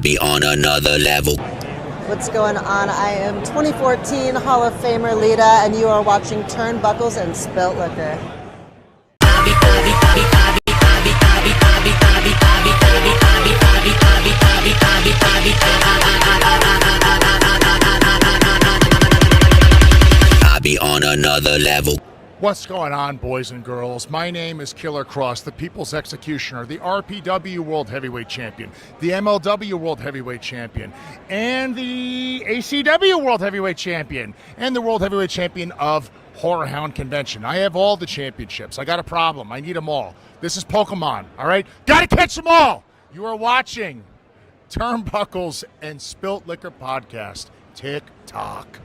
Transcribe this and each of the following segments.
be on another level. What's going on? I am 2014 Hall of Famer Lita, and you are watching Turnbuckles and Spilt Liquor. I be on another level. What's going on, boys and girls? My name is Killer Cross, the People's Executioner, the RPW World Heavyweight Champion, the MLW World Heavyweight Champion, and the ACW World Heavyweight Champion, and the World Heavyweight Champion of Horror Hound Convention. I have all the championships. I got a problem. I need them all. This is Pokemon, all right? Gotta catch them all! You are watching Turnbuckles and Spilt Liquor Podcast. Tick-tock.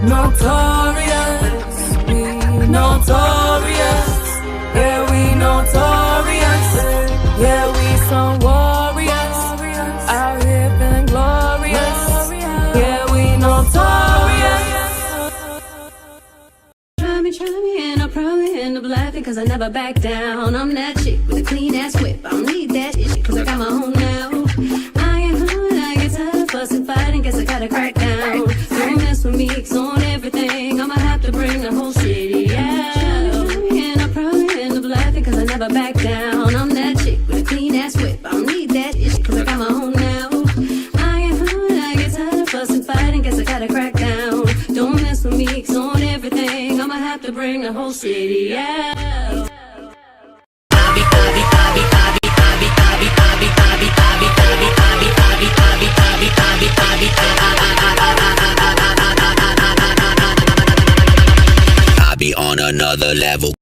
Notorious, we notorious, yeah we notorious, yeah we some warriors, out here feeling glorious, yeah we notorious. Try me and I'll probably end up laughing cause I never back down. I'm that chick with a clean ass whip, I don't need that shit cause I got my own now. I ain't hard, I get tired of fussing, fighting, guess I gotta crack down. Don't mess with me, it's on everything. I'ma have to bring the whole city out. And I'll probably end up laughing cause I never back down. I'm that chick with a clean ass whip, I don't need that shit cause I got my own now. I ain't hard, I get tired of fussing, fighting, guess I gotta crack down. Don't mess with me, it's on everything. I'ma have to bring the whole city out. I be on another level.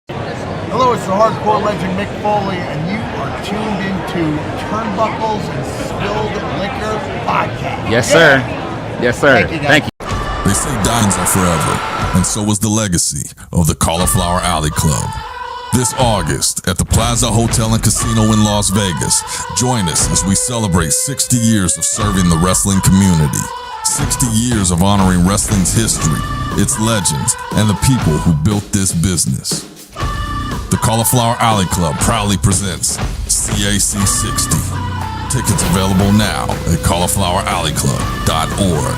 Hello, it's the hardcore legend Mick Foley, and you are tuned into Turnbuckles and Spilled Liquor Podcast. Yes, sir. Yes, sir. Thank you, guys. Thank you. They say diamonds are forever, and so is the legacy of the Cauliflower Alley Club. This August at the Plaza Hotel and Casino in Las Vegas, join us as we celebrate 60 years of serving the wrestling community. 60 years of honoring wrestling's history, its legends, and the people who built this business. The Cauliflower Alley Club proudly presents CAC 60. Tickets available now at caulifloweralleyclub.org.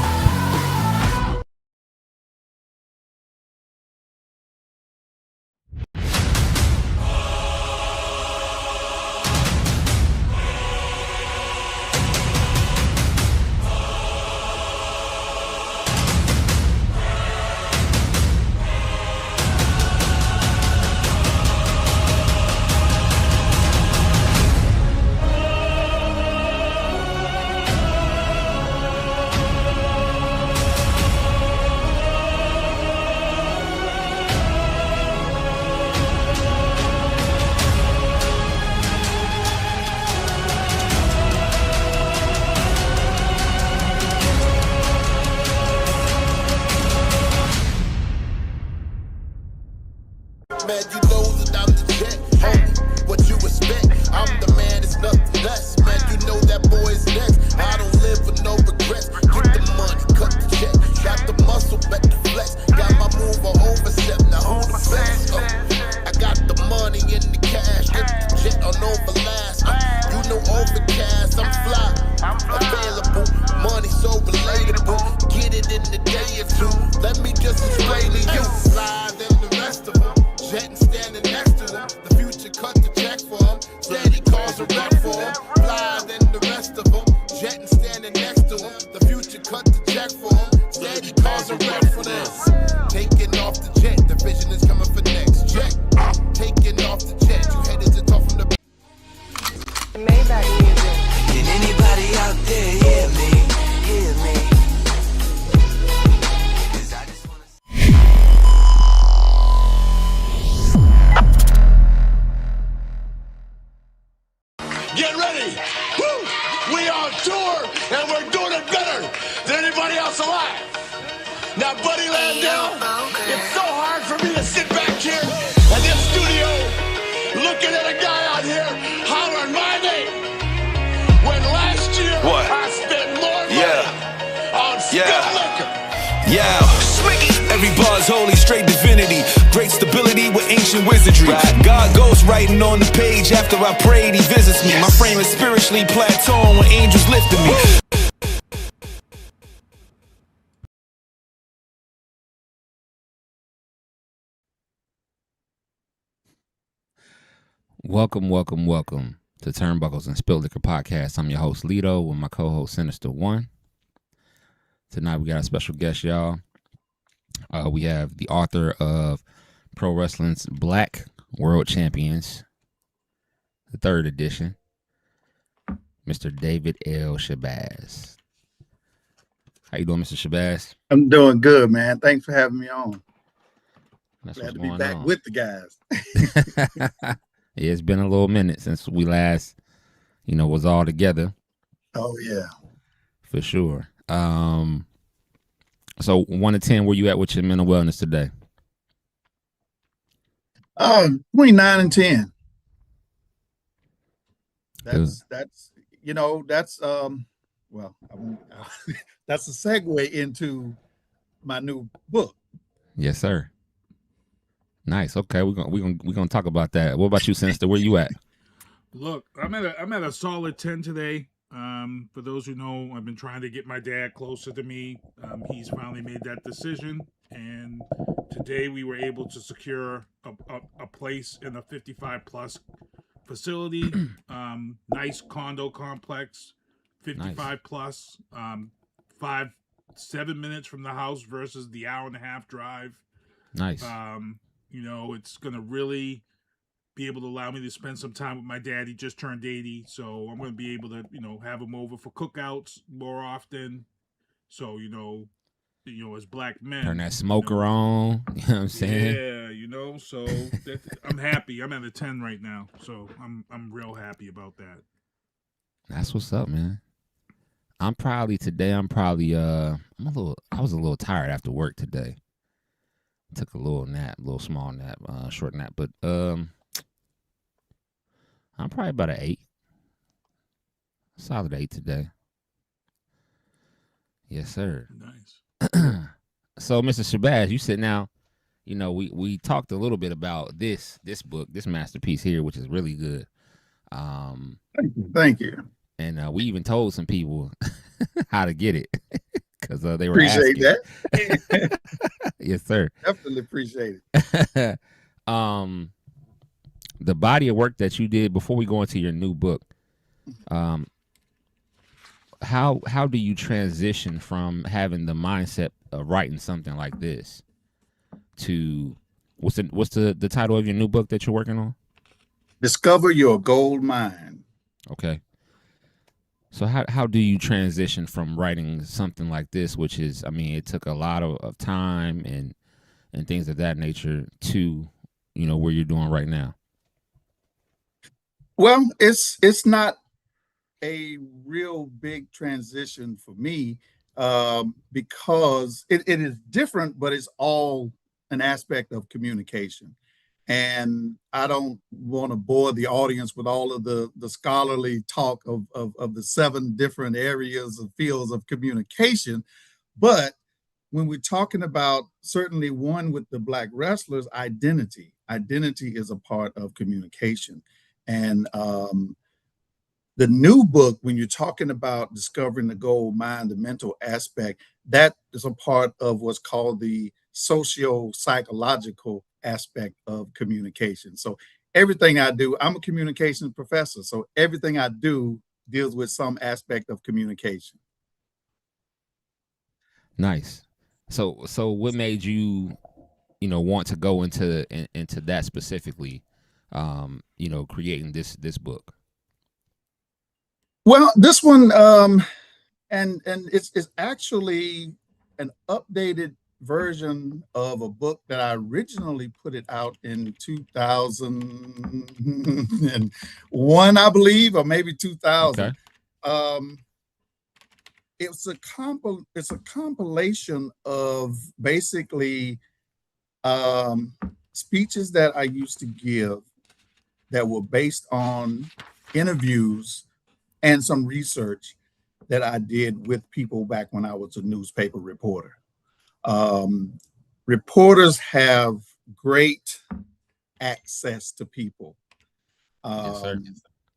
Man, you know that I'm the jet, homie. What you expect? I'm the man, it's nothing less. Man, you know that boy's next. I don't live with no regrets. Get the money, cut the check. Got the muscle, bet the flex. Got my move on overstep, now who the best? I got the money in the cash. Get the jet on overlast. You know overcast, I'm fly. Available, money so relatable. Get it in the day or two. Let me just explain to you. Fly than the rest of them. Jetting standing next to him. The future cut the check for him. Said he calls a rep for him. Fly than the rest of them. Jetting standing next to him. The future cut the check for him. Said he calls a rep for them. Taking off the jet. The vision is coming for next check. Taking off the jet. You headed to talk from the Maybach music. Can anybody out there hear me? Hear me? Get ready! Woo! We are on tour and we're doing it better than anybody else alive. Now, Buddy Landell, it's so hard for me to sit back here in this studio looking at a guy out here hollering my name when last year I spent more money on Spilt Liquor. Yeah. Every bar's holy, straight divinity. Great stability with ancient wizardry. God ghost writing on the page after I prayed, he visits me. My frame is spiritually plateauing when angels lifted me. Welcome to Turnbuckles and Spilt Liquor Podcast. I'm your host, Lito, with my co-host, Sinista1. Tonight, we got a special guest, y'all. We have the author of Pro Wrestling's Black World Champions, the 3rd edition, Mr. David L. Shabazz. How you doing, Mr. Shabazz? I'm doing good, man. Thanks for having me on. That's Glad to what's be back on. with the guys. Yeah, it's been a little minute since we last, was all together. Oh, yeah. For sure. So 1 to 10, where you at with your mental wellness today? 29 and 10. That's that's a segue into my new book. Yes, sir. Nice. Okay, we're gonna talk about that. What about you, Sinister? Where you at? Look, I'm at a solid 10 today. For those who know, I've been trying to get my dad closer to me. He's finally made that decision, and today we were able to secure a place in a 55+ facility. Nice condo complex, 55+. 7 minutes from the house versus the hour-and-a-half drive. Nice. It's gonna really be able to allow me to spend some time with my dad. He just turned 80, so I'm going to be able to, have him over for cookouts more often. So, as black men. Turn that smoker on. You know what I'm saying? Yeah, so I'm happy. I'm at a 10 right now, so I'm real happy about that. That's what's up, man. I was a little tired after work today. Took a little small nap, short nap, but I'm probably about an 8. Solid 8 today. Yes, sir. Nice. So, Mr. Shabazz, you said now, we talked a little bit about this book, this masterpiece here, which is really good. Thank you. And we even told some people how to get it because they were appreciate asking. That. Yes, sir. Definitely appreciate it. The body of work that you did before we go into your new book, how do you transition from having the mindset of writing something like this to what's the title of your new book that you're working on? Discover Your Gold Mine. Okay. So how do you transition from writing something like this, which is, it took a lot of time and things of that nature to, where you're doing right now? Well, it's not a real big transition for me because it is different, but it's all an aspect of communication. And I don't want to bore the audience with all of the scholarly talk of the 7 different areas of fields of communication. But when we're talking about certainly one with the Black wrestlers, identity is a part of communication. And the new book, when you're talking about discovering the gold mine, the mental aspect, that is a part of what's called the socio-psychological aspect of communication. So everything I do, I'm a communications professor. So everything I do deals with some aspect of communication. Nice. So what made you, want to go into that specifically, creating this book? Well, this one, and it's actually an updated version of a book that I originally put it out in 2001, I believe, or maybe 2000. Okay. It's a compilation of basically speeches that I used to give that were based on interviews and some research that I did with people back when I was a newspaper reporter. reporters have great access to people. Yes, sir.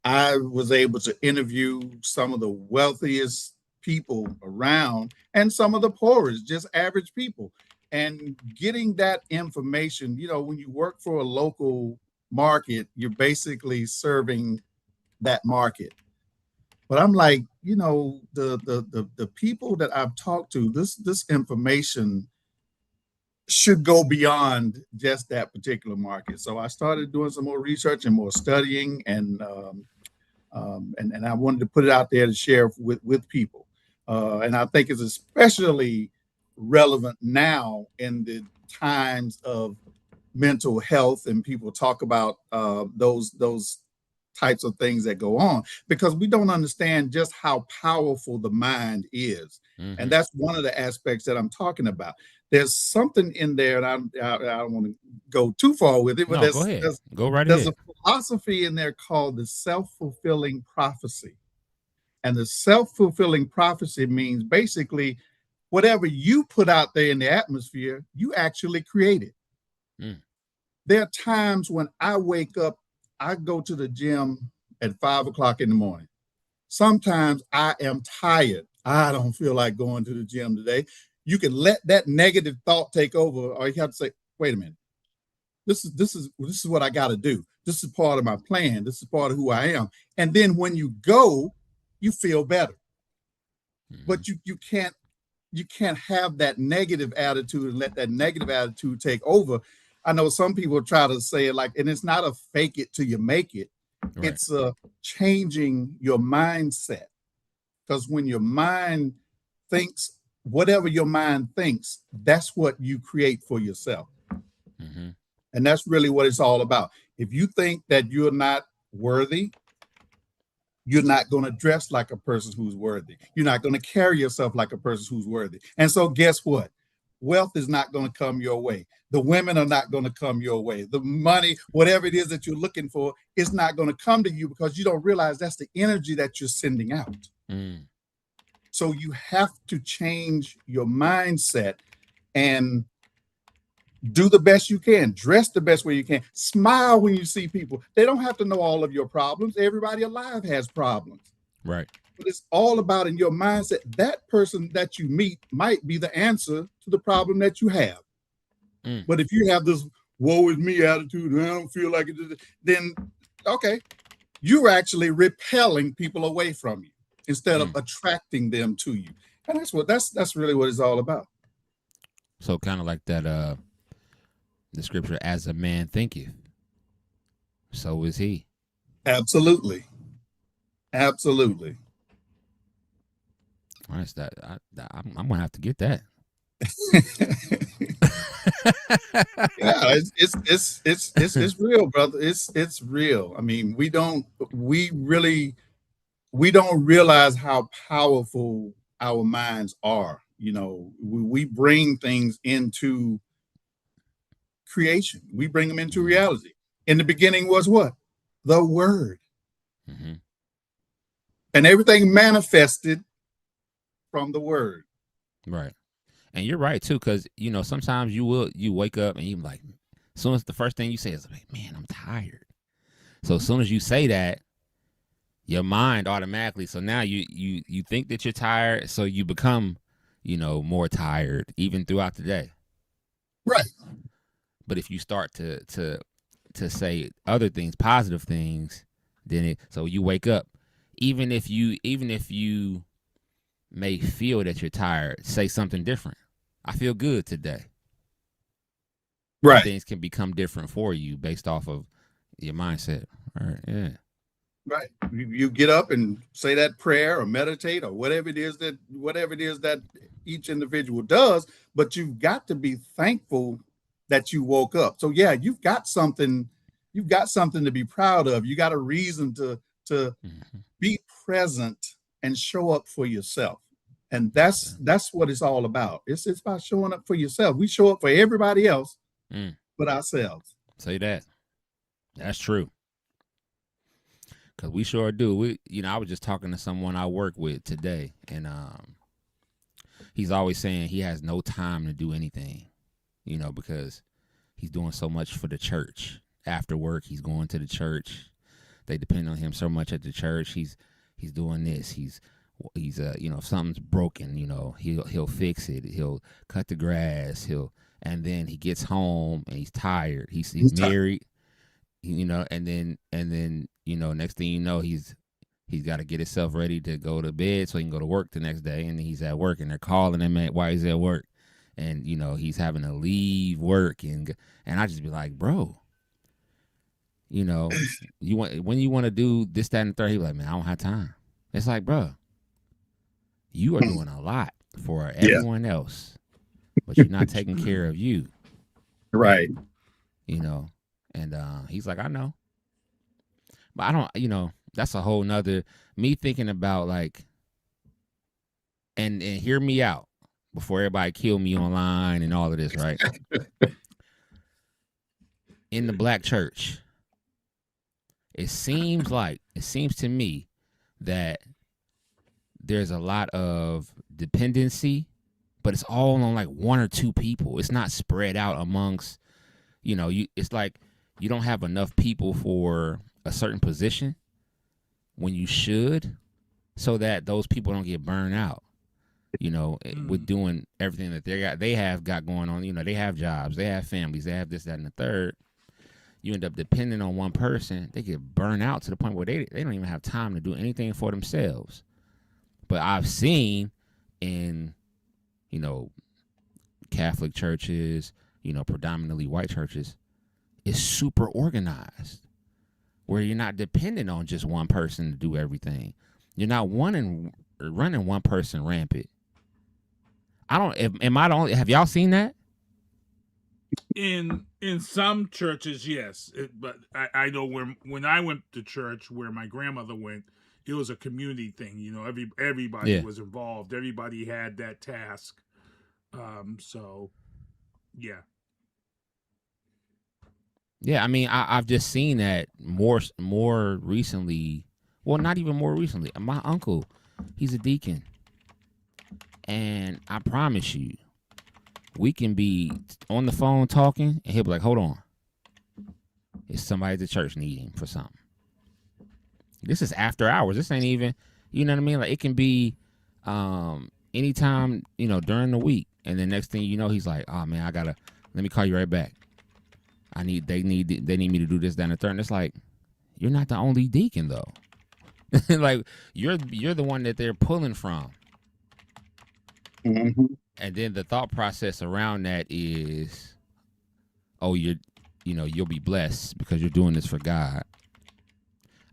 I was able to interview some of the wealthiest people around and some of the poorest, just average people. And getting that information, you know, when you work for a local market, you're basically serving that market. But I'm like, you know, the people that I've talked to, this information should go beyond just that particular market. So I started doing some more research and more studying, and I wanted to put it out there to share with people. And I think it's especially relevant now in the times of mental health, and people talk about those types of things that go on, because we don't understand just how powerful the mind is. Mm-hmm. And that's one of the aspects that I'm talking about. There's something in there, and I don't want to go too far with it, but go ahead. Go right there's ahead. a philosophy in there called the self-fulfilling prophecy. And the self-fulfilling prophecy means basically whatever you put out there in the atmosphere, you actually create it. Mm. There are times when I wake up, I go to the gym at 5 o'clock in the morning. Sometimes I am tired. I don't feel like going to the gym today. You can let that negative thought take over, or you have to say, wait a minute. This is what I got to do. This is part of my plan. This is part of who I am. And then when you go, you feel better. Mm-hmm. But you can't have that negative attitude and let that negative attitude take over. I know some people try to say it like, and it's not a fake it till you make it. Right. It's changing your mindset. Because when your mind thinks, whatever your mind thinks, that's what you create for yourself. Mm-hmm. And that's really what it's all about. If you think that you're not worthy, you're not going to dress like a person who's worthy. You're not going to carry yourself like a person who's worthy. And so guess what? Wealth is not going to come your way. The women are not going to come your way. The money, whatever it is that you're looking for, is not going to come to you, because you don't realize that's the energy that you're sending out. Mm. So you have to change your mindset and do the best you can, dress the best way you can, smile when you see people. They don't have to know all of your problems. Everybody alive has problems. Right. But it's all about in your mindset. That person that you meet might be the answer to the problem that you have. Mm. But if you have this woe is me attitude, and I don't feel like it, then okay, you're actually repelling people away from you instead of attracting them to you. And that's really what it's all about. So kind of like that the scripture, as a man thinketh, so is he. Absolutely. Absolutely. All right, I'm gonna have to get that. Yeah, it's real, brother. It's real. I mean, we don't realize how powerful our minds are. You know, we bring things into creation. We bring them into reality. In the beginning was what? The Word. Mm-hmm. And everything manifested from the Word. Right. And you're right too, because you know, sometimes you wake up and you're like, as soon as the first thing you say is like, man, I'm tired. So as soon as you say that, your mind automatically, so now you think that you're tired, so you become, you know, more tired even throughout the day. Right. But if you start to say other things, positive things, then so you wake up, even if you may feel that you're tired, say something different. I feel good today. Right. Things can become different for you based off of your mindset. All right. Yeah. Right. You get up and say that prayer or meditate or whatever it is that each individual does, but you've got to be thankful that you woke up. So yeah, you've got something to be proud of. You got a reason to be present and show up for yourself. And that's what it's all about. It's about showing up for yourself. We show up for everybody else but ourselves. Say that. That's true. Cause we sure do. I was just talking to someone I work with today, and he's always saying he has no time to do anything. you know, because he's doing so much for the church. After work, he's going to the church. They depend on him so much at the church. He's doing this. He's you know, if something's broken, you know, he'll fix it. He'll cut the grass. And then he gets home and he's tired. He's married, you know, and then you know, next thing you know, he's got to get himself ready to go to bed so he can go to work the next day. And he's at work and they're calling him while he's at work, and you know, he's having to leave work, and I just be like, bro, you know, when you want to do this, that, and the third, he be like, man, I don't have time. It's like, bro, you are doing a lot for everyone else, but you're not taking care of you. Right. You know, and he's like, I know. But I don't, you know, that's a whole nother, me thinking about like, and hear me out before everybody kill me online and all of this, right? In the black church, it seems to me that there's a lot of dependency, but it's all on like one or two people. It's not spread out amongst, you know, it's like you don't have enough people for a certain position when you should, so that those people don't get burned out, you know, with doing everything that they have got going on. You know, they have jobs, they have families, they have this, that, and the third. You end up depending on one person, they get burned out to the point where they don't even have time to do anything for themselves. But I've seen in, you know, Catholic churches, you know, predominantly white churches, it's super organized, where you're not dependent on just one person to do everything. You're not running one person rampant. Am I the only, have y'all seen that? In some churches, yes, but I know when I went to church where my grandmother went, it was a community thing. You know, everybody was involved. Everybody had that task. So, yeah. Yeah, I mean, I've just seen that more recently. Well, not even more recently. My uncle, he's a deacon, and I promise you, we can be on the phone talking, and he'll be like, "Hold on, it's somebody at the church needing for something." This is after hours. This ain't even, you know what I mean? Like, it can be anytime, you know, during the week, and then next thing you know, he's like, "Oh man, let me call you right back. They need me to do this, that, and the third." And it's like, you're not the only deacon though. Like, you're the one that they're pulling from. Mm-hmm. And then the thought process around that is, oh, you'll be blessed because you're doing this for God.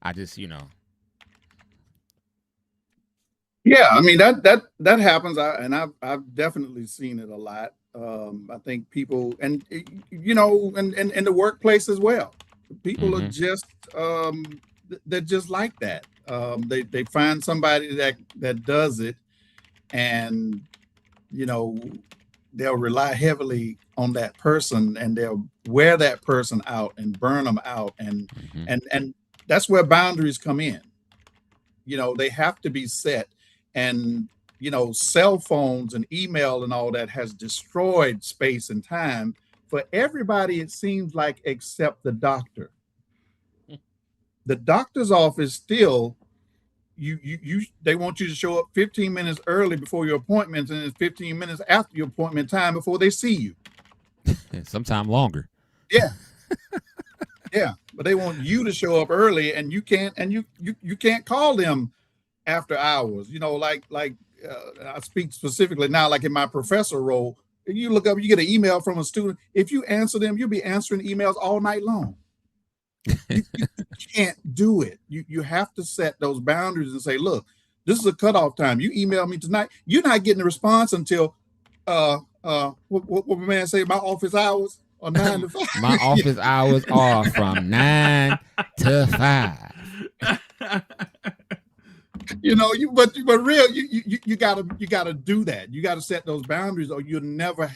I just, you know. Yeah, I mean that happens, I've definitely seen it a lot. I think people, and you know, and in the workplace as well, people are just they're just like that. They find somebody that does it, and you know, they'll rely heavily on that person, and they'll wear that person out and burn them out, and that's where boundaries come in. You know, they have to be set. And, you know, cell phones and email and all that has destroyed space and time for everybody, it seems like, except the doctor. The doctor's office still, they want you to show up 15 minutes early before your appointments, and it's 15 minutes after your appointment time before they see you. Sometime longer. Yeah. Yeah, but they want you to show up early, and you can't call them after hours. You know, like I speak specifically now, like in my professor role, you look up, you get an email from a student. If you answer them, you'll be answering emails all night long. You can't do it. You have to set those boundaries and say, look, this is a cutoff time. You email me tonight, you're not getting a response until what my man say, my office hours are 9 to 5. My office hours are from 9 to 5. You know, but real, you gotta do that. You gotta set those boundaries, or you'll never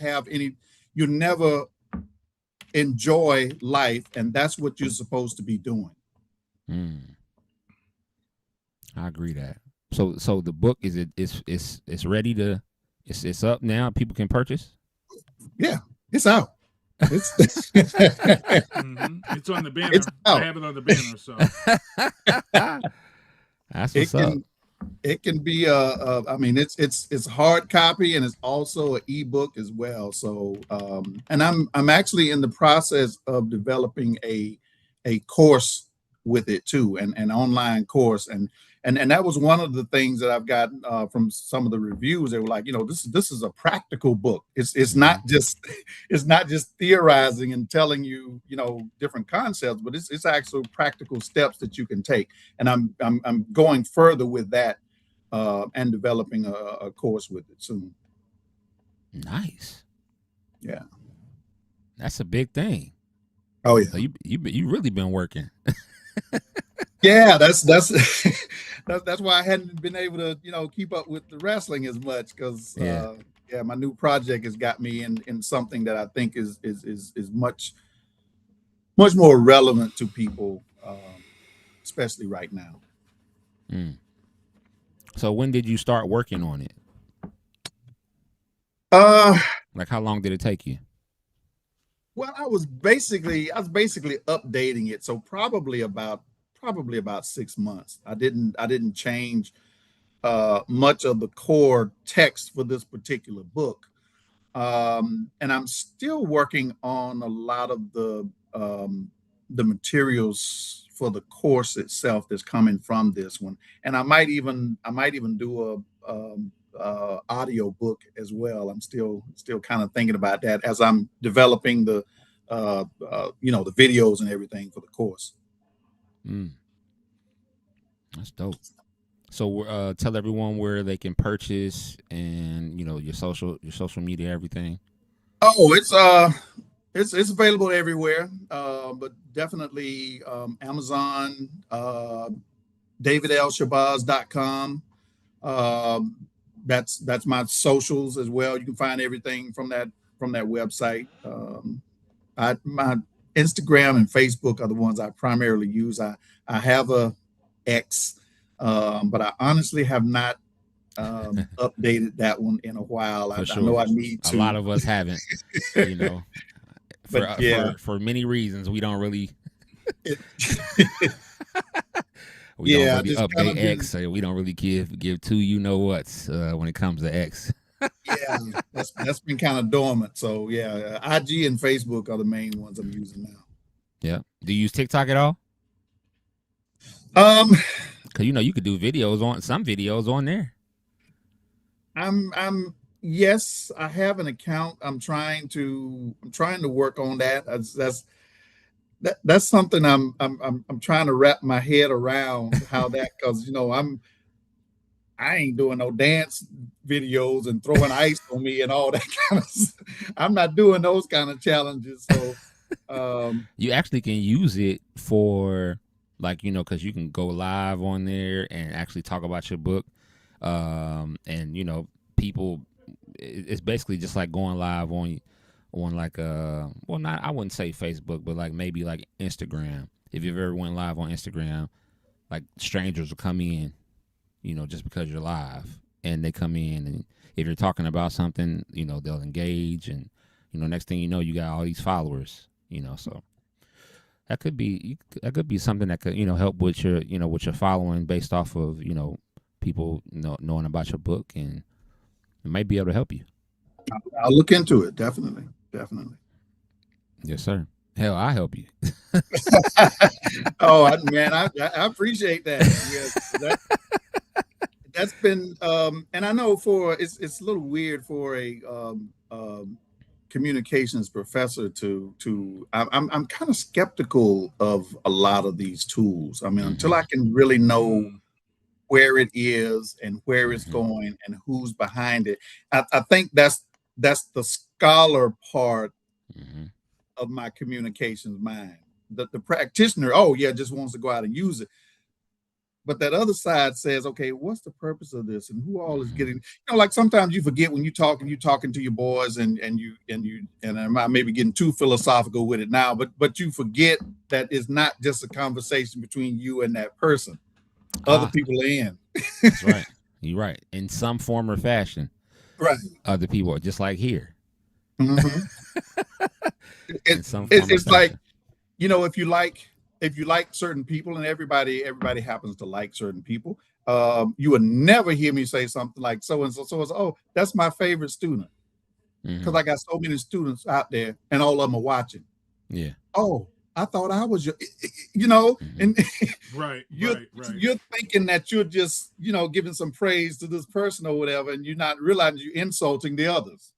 enjoy life, and that's what you're supposed to be doing. I agree that. So the book it's ready to, it's up now. People can purchase. Yeah, It's out. It's It's on the banner. I have it on the banner. So that's what's up. It can be I mean, it's hard copy, and it's also an ebook as well. So and I'm actually in the process of developing a course with it too, and an online course, and that was one of the things that I've gotten from some of the reviews. They were like, this is a practical book. It's not just theorizing and telling you different concepts, but it's actual practical steps that you can take. And I'm going further with that and developing a course with it soon. Nice. Yeah, that's a big thing. Oh yeah, so you really been working. Yeah, that's why I hadn't been able to keep up with the wrestling as much, because my new project has got me in something that I think is much more relevant to people, especially right now. So when did you start working on it? Like how long did it take you? Well, I was basically updating it, so probably about 6 months. I didn't change much of the core text for this particular book, and I'm still working on a lot of the materials for the course itself that's coming from this one, and I might even do a audio book as well. I'm still kind of thinking about that as I'm developing the the videos and everything for the course. That's dope. So tell everyone where they can purchase, and your social media, everything. Oh, it's available everywhere, but definitely Amazon, davidlshabazz.com. That's my socials as well. You can find everything from that website. My Instagram and Facebook are the ones I primarily use. I have a X, but I honestly have not updated that one in a while. I know I need to. A lot of us haven't, for many reasons. We don't really. We don't really update X, so we don't really give two what's when it comes to X. Yeah, that's been kind of dormant. So yeah, IG and Facebook are the main ones I'm using now. Yeah. Do you use TikTok at all? Because you could do some videos on there. Yes, I have an account. I'm trying to work on that. That's something I'm trying to wrap my head around, how that, because I ain't doing no dance videos and throwing ice on me and all that kind of stuff. I'm not doing those kind of challenges. So you actually can use it for because you can go live on there and actually talk about your book. And people, it's basically just like going live on I wouldn't say Facebook, but maybe Instagram. If you've ever went live on Instagram, strangers will come in, just because you're live, and they come in, and if you're talking about something, they'll engage, and next thing you know, you got all these followers, so that could be something that could help with your following based off of people knowing about your book, and it might be able to help you. I'll look into it. Definitely. Yes, sir. Hell, I'll help you. Oh man, I appreciate that. Yes, that's been and I know it's a little weird for a communications professor to I'm kind of skeptical of a lot of these tools. I mean, until I can really know where it is and where it's going and who's behind it, I think that's the scholar part of my communications mind. The practitioner, just wants to go out and use it. But that other side says, okay, what's the purpose of this, and who all is getting? Sometimes you forget when you're talking to your boys, and I may be getting too philosophical with it now, but you forget that it's not just a conversation between you and that person. Other people are in. That's right. You're right. In some form or fashion. Right. Other people are just like here. It's like, you know, if you like certain people, and everybody happens to like certain people, you would never hear me say something like so and so. Oh, that's my favorite student, because I got so many students out there, and all of them are watching. Yeah. Oh, I thought I was your, you know, and right. You're thinking that you're just, you know, giving some praise to this person or whatever, and you're not realizing you're insulting the others.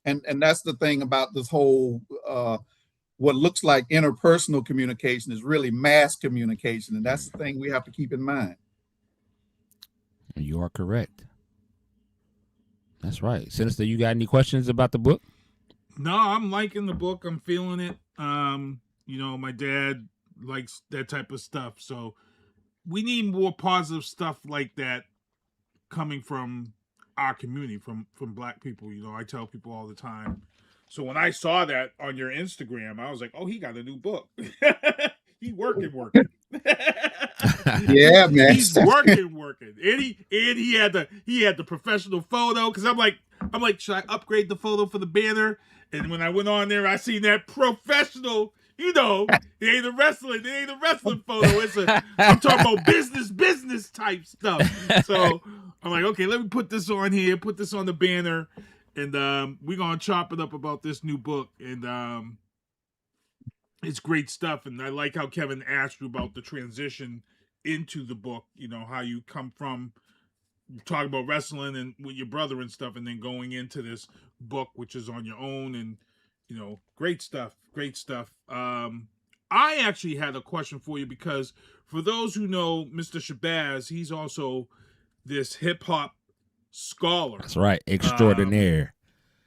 And that's the thing about this whole what looks like interpersonal communication is really mass communication, and that's the thing we have to keep in mind. You are correct. That's right. Sinister, you got any questions about the book? No, I'm liking the book. I'm feeling it. You know, my dad likes that type of stuff, so we need more positive stuff like that coming from our community, from Black people. You know, I tell people all the time. So when I saw that on your Instagram, I was like, oh, he got a new book. He working. Yeah, man. He's working. And he had the professional photo, because I'm like, should I upgrade the photo for the banner? And when I went on there, I seen that professional. You know, it ain't a wrestling photo. I'm talking about business type stuff. So I'm like, okay, let me put this on here, put this on the banner, and we're gonna chop it up about this new book. And it's great stuff. And I like how Kevin asked you about the transition into the book. You know, how you come from talking about wrestling and with your brother and stuff, and then going into this book, which is on your own, and you know, great stuff. I actually had a question for you, because for those who know Mr. Shabazz, he's also this hip hop scholar. That's right, extraordinaire.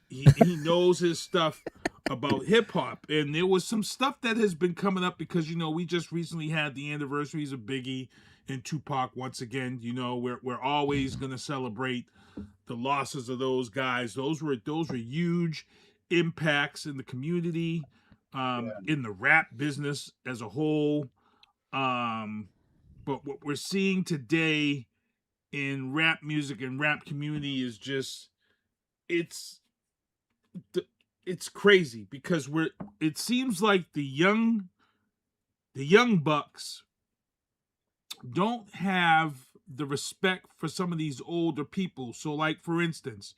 He knows his stuff about hip hop, and there was some stuff that has been coming up, because you know, we just recently had the anniversaries of Biggie and Tupac once again. You know, we're always gonna celebrate the losses of those guys. Those were huge impacts in the community, in the rap business as a whole. But what we're seeing today in rap music and rap community is just, it's crazy, because it seems like the young bucks don't have the respect for some of these older people. So like, for instance,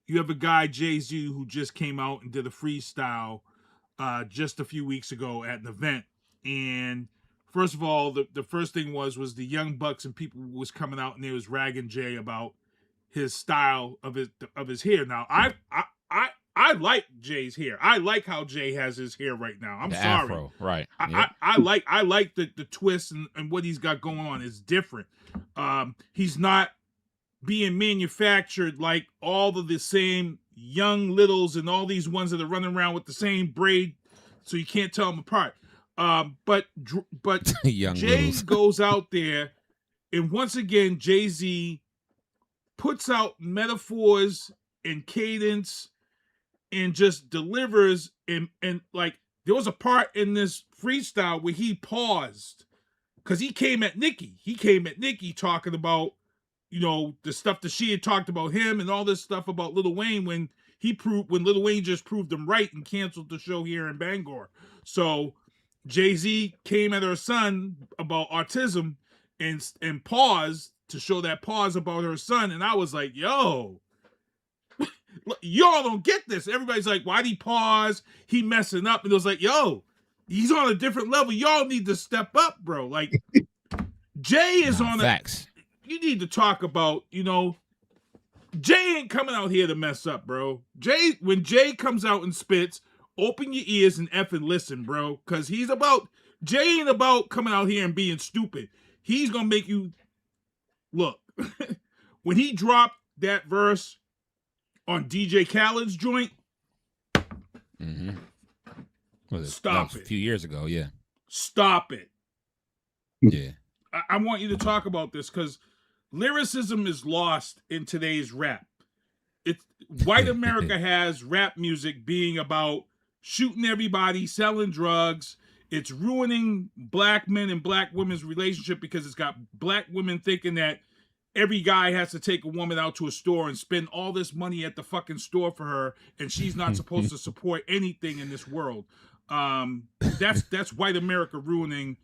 you have a guy, Jay-Z, who just came out and did a freestyle just a few weeks ago at an event. And first of all, the first thing was the young bucks and people was coming out, and they was ragging Jay about his style of his hair. Now, I like Jay's hair. I like how Jay has his hair right now. I'm sorry. Afro, right. I like the twist and what he's got going on is different. He's not being manufactured like all of the same young littles and all these ones that are running around with the same braid, so you can't tell them apart. But Jay goes out there, and once again, Jay-Z puts out metaphors and cadence and just delivers. And like, there was a part in this freestyle where he paused, because he came at Nicki talking about, you know, the stuff that she had talked about him and all this stuff about Lil Wayne, when Lil Wayne just proved him right and canceled the show here in Bangor. So Jay-Z came at her son about autism and paused to show that pause about her son. And I was like, yo, y'all don't get this. Everybody's like, why'd he pause? He messing up. And it was like, yo, he's on a different level. Y'all need to step up, bro. Like, Jay is on facts. You need to talk about, you know, Jay ain't coming out here to mess up, bro. When Jay comes out and spits, open your ears and effing listen, bro. Because Jay ain't about coming out here and being stupid. He's going to make you look. When he dropped that verse on DJ Khaled's joint, stop it. A few years ago, yeah. Stop it. Yeah. I want you to talk about this, because lyricism is lost in today's rap. White America has rap music being about shooting everybody, selling drugs. It's ruining black men and black women's relationship, because it's got black women thinking that every guy has to take a woman out to a store and spend all this money at the fucking store for her, and she's not supposed to support anything in this world. That's white America ruining.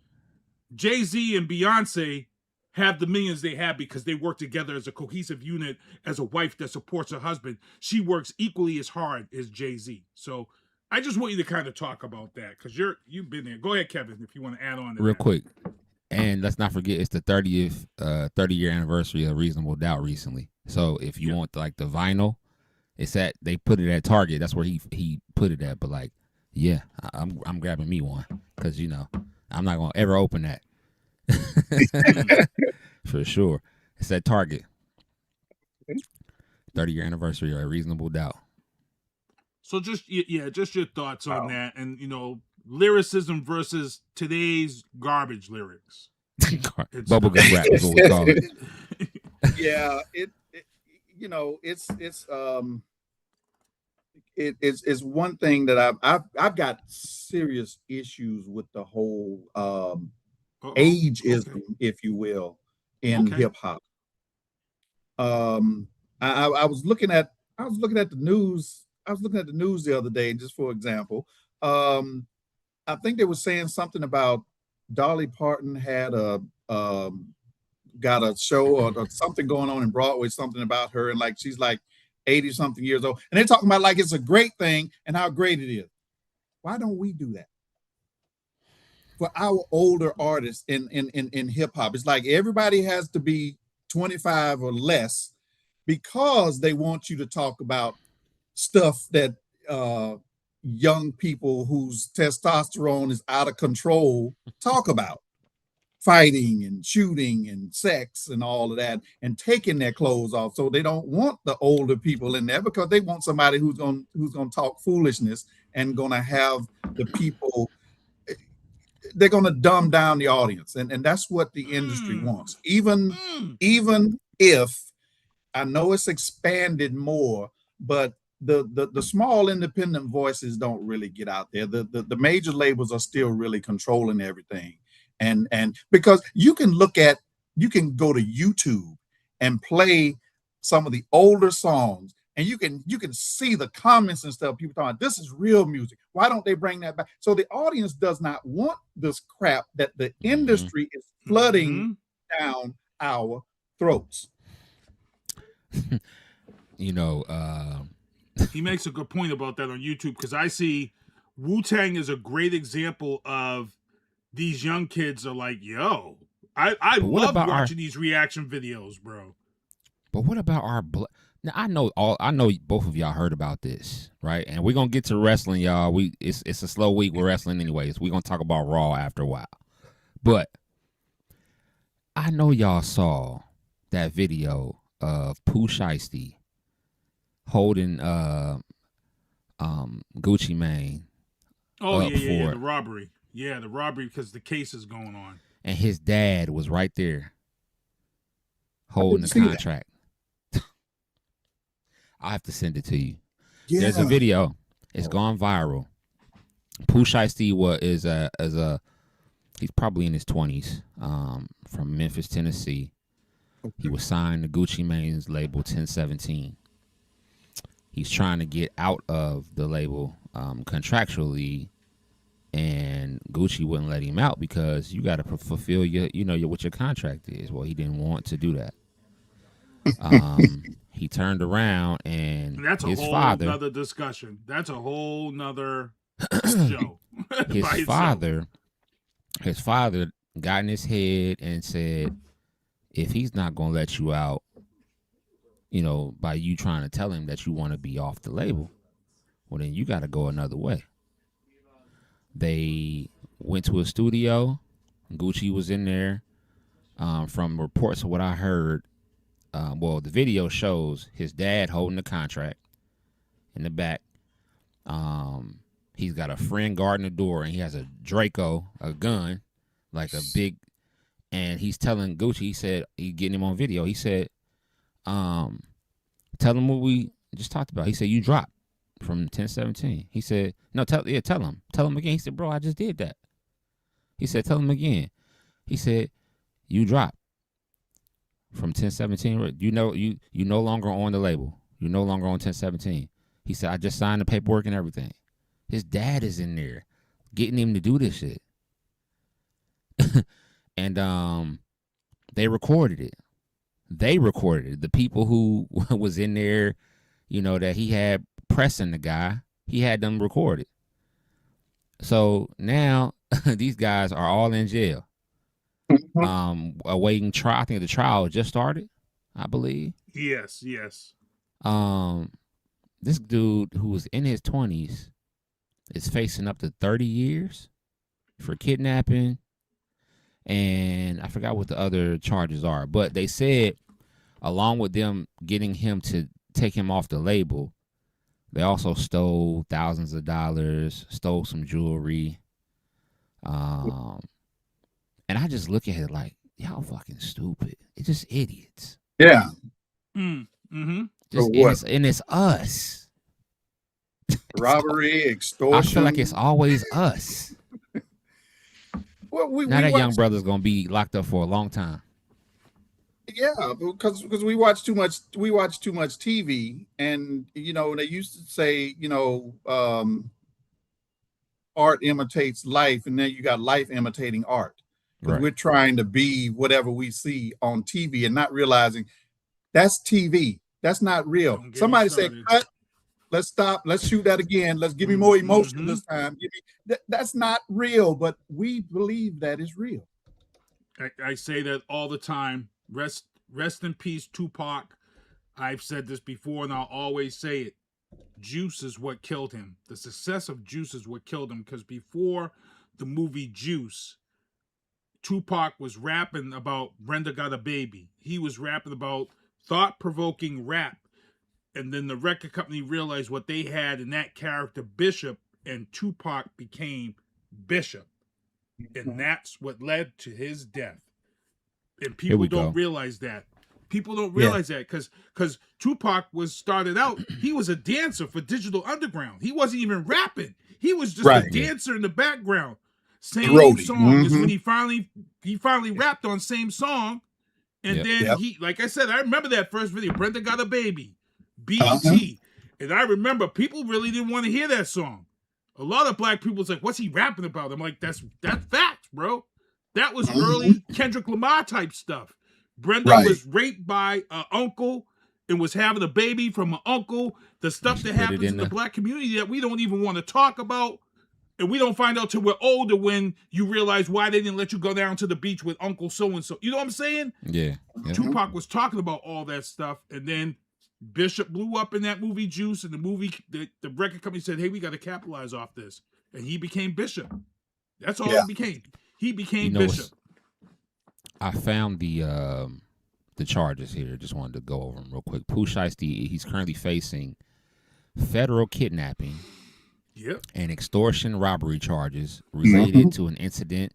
Jay-Z and Beyonce have the millions they have because they work together as a cohesive unit, as a wife that supports her husband. She works equally as hard as Jay-Z. So I just want you to kind of talk about that because you've been there. Go ahead, Kevin, if you want to add on to real that. quick. And let's not forget, it's the 30-year anniversary of Reasonable Doubt recently. So if you want like the vinyl, they put it at Target. That's where he put it at. But like, yeah, I'm grabbing me one because I'm not gonna ever open that. For sure. It's at Target. 30-year anniversary of Reasonable Doubt. So just your thoughts on that, and lyricism versus today's garbage lyrics. Bubblegum rap is what we call it. Yeah, it's one thing that I've got serious issues with the whole ageism, if you will, in hip hop. I was looking at the news. I was looking at the news the other day, just for example. I think they were saying something about Dolly Parton had got a show or something going on in Broadway, something about her, and like she's like 80 something years old, and they're talking about like it's a great thing and how great it is. Why don't we do that for our older artists in hip hop? It's like everybody has to be 25 or less because they want you to talk about stuff that young people whose testosterone is out of control talk about. Fighting and shooting and sex and all of that, and taking their clothes off. So they don't want the older people in there because they want somebody who's gonna talk foolishness and gonna have the people. They're gonna dumb down the audience, and that's what the industry wants. Even if I know it's expanded more, but the small independent voices don't really get out there. The major labels are still really controlling everything. And because you can go to YouTube and play some of the older songs, and you can see the comments and stuff. People talking, this is real music. Why don't they bring that back? So the audience does not want this crap that the industry is flooding down our throats. He makes a good point about that on YouTube, because I see Wu-Tang is a great example of these young kids are like, yo, I love watching these reaction videos, bro. But what about our now? I know both of y'all heard about this, right? And we're gonna get to wrestling, y'all. It's a slow week with wrestling, anyways. We're gonna talk about Raw after a while. But I know y'all saw that video of Pooh Shiesty holding Gucci Mane. Oh yeah, the robbery. Yeah, the robbery, because the case is going on. And his dad was right there holding the contract. I'll have to send it to you. Yeah. There's a video. It's gone viral. Pooh Shiesty he's probably in his 20s, from Memphis, Tennessee. Okay. He was signed to Gucci Mane's label 1017. He's trying to get out of the label contractually, and Gucci wouldn't let him out because you got to fulfill what your contract is. Well, he didn't want to do that. He turned around, and that's his whole father. Nother discussion. That's a whole nother show. His father got in his head and said, if he's not gonna let you out, by you trying to tell him that you want to be off the label, well, then you got to go another way. They went to a studio. Gucci was in there. From reports of what I heard, the video shows his dad holding the contract in the back. He's got a friend guarding the door, and he has a Draco, a gun, like a big, and he's telling Gucci, he said, he's getting him on video. He said, tell him what we just talked about. He said, you dropped from 1017. He said, no, tell him. Tell him again. He said, bro, I just did that. He said, tell him again. He said, you dropped from 1017. You no longer on the label. You're no longer on 1017. He said, I just signed the paperwork and everything. His dad is in there getting him to do this shit. And they recorded it. The people who was in there, that he had pressing the guy, he had them recorded. So now these guys are all in jail. Awaiting trial. I think the trial just started, I believe. Yes. This dude who was in his 20s is facing up to 30 years for kidnapping, and I forgot what the other charges are, but they said along with them getting him to take him off the label, they also stole thousands of dollars, stole some jewelry. And I just look at it like, y'all fucking stupid. It's just idiots. Yeah. Mm-hmm. And it's us. Robbery, extortion. I feel like it's always us. Well, now that young brother's gonna be locked up for a long time. Yeah, because we watch too much. We watch too much TV, and they used to say, art imitates life, and then you got life imitating art. Right. We're trying to be whatever we see on TV and not realizing that's TV. That's not real. Somebody said, cut. Let's stop. Let's shoot that again. Let's give me more emotion this time. That's not real, but we believe that is real. I say that all the time. Rest in peace, Tupac. I've said this before, and I'll always say it. Juice is what killed him. The success of Juice is what killed him, because before the movie Juice, Tupac was rapping about Brenda Got a Baby. He was rapping about thought-provoking rap. And then the record company realized what they had in that character, Bishop, and Tupac became Bishop. And that's what led to his death. And people don't realize that. People don't realize that because Tupac started out, he was a dancer for Digital Underground. He wasn't even rapping. He was just a dancer in the background. Same song is when he finally rapped on Same Song. And then he, like I said, I remember that first video, Brenda Got a Baby, BET. And I remember people really didn't want to hear that song. A lot of black people was like, what's he rapping about? I'm like, that's facts, bro. That was early Kendrick Lamar type stuff. Brenda was raped by an uncle and was having a baby from an uncle. The stuff that happens in the black community that we don't even want to talk about. And we don't find out till we're older when you realize why they didn't let you go down to the beach with Uncle so-and-so. You know what I'm saying? Yeah. Tupac was talking about all that stuff. And then Bishop blew up in that movie Juice. And the record company said, hey, we got to capitalize off this. And he became Bishop. That's all he became. He became Bishop. I found the charges here. Just wanted to go over them real quick. Pooh Shiesty, he's currently facing federal kidnapping and extortion robbery charges related to an incident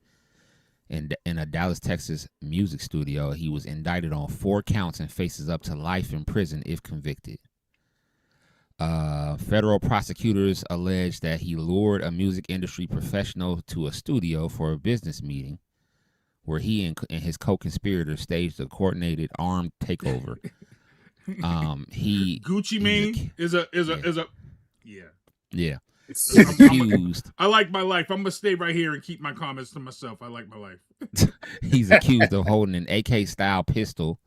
in a Dallas, Texas music studio. He was indicted on 4 counts and faces up to life in prison if convicted. Federal prosecutors allege that he lured a music industry professional to a studio for a business meeting where he and his co-conspirators staged a coordinated armed takeover. Gucci Mane is a accused. I like my life. I'm gonna stay right here and keep my comments to myself. I like my life. He's accused of holding an AK-style pistol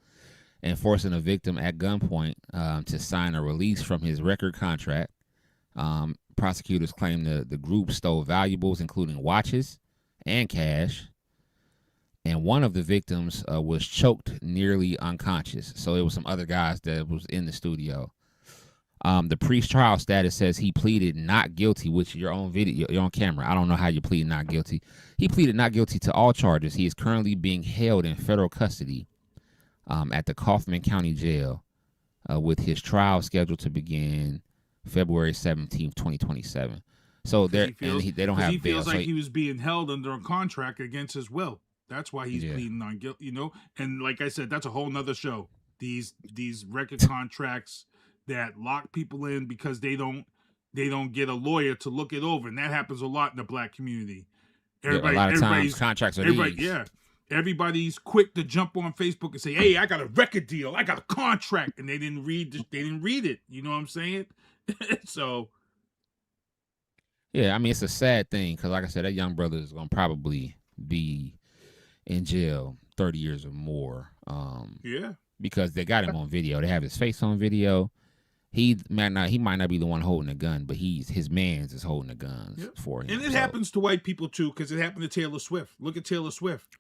and forcing a victim at gunpoint to sign a release from his record contract. Prosecutors claim the group stole valuables, including watches and cash. And one of the victims was choked nearly unconscious. So it was some other guys that was in the studio. The pre-trial status says he pleaded not guilty, which your own video, you're on camera. I don't know how you plead not guilty. He pleaded not guilty to all charges. He is currently being held in federal custody at the Kaufman County Jail with his trial scheduled to begin February 17th, 2027. So they don't have bail. He feels like he was being held under a contract against his will. That's why he's pleading not guilty, And like I said, that's a whole nother show. These record contracts that lock people in because they don't get a lawyer to look it over, and that happens a lot in the black community. A lot of times contracts are these. everybody's quick to jump on Facebook and say, "Hey, I got a record deal, I got a contract," and they didn't read it. You know what I'm saying? So, yeah, I mean, it's a sad thing because, like I said, that young brother is gonna probably be in jail 30 years or more. Yeah, because they got him on video. They have his face on video. He might not be the one holding the gun, but his man's is holding the guns for him. And it happens to white people too, because it happened to Taylor Swift. Look at Taylor Swift.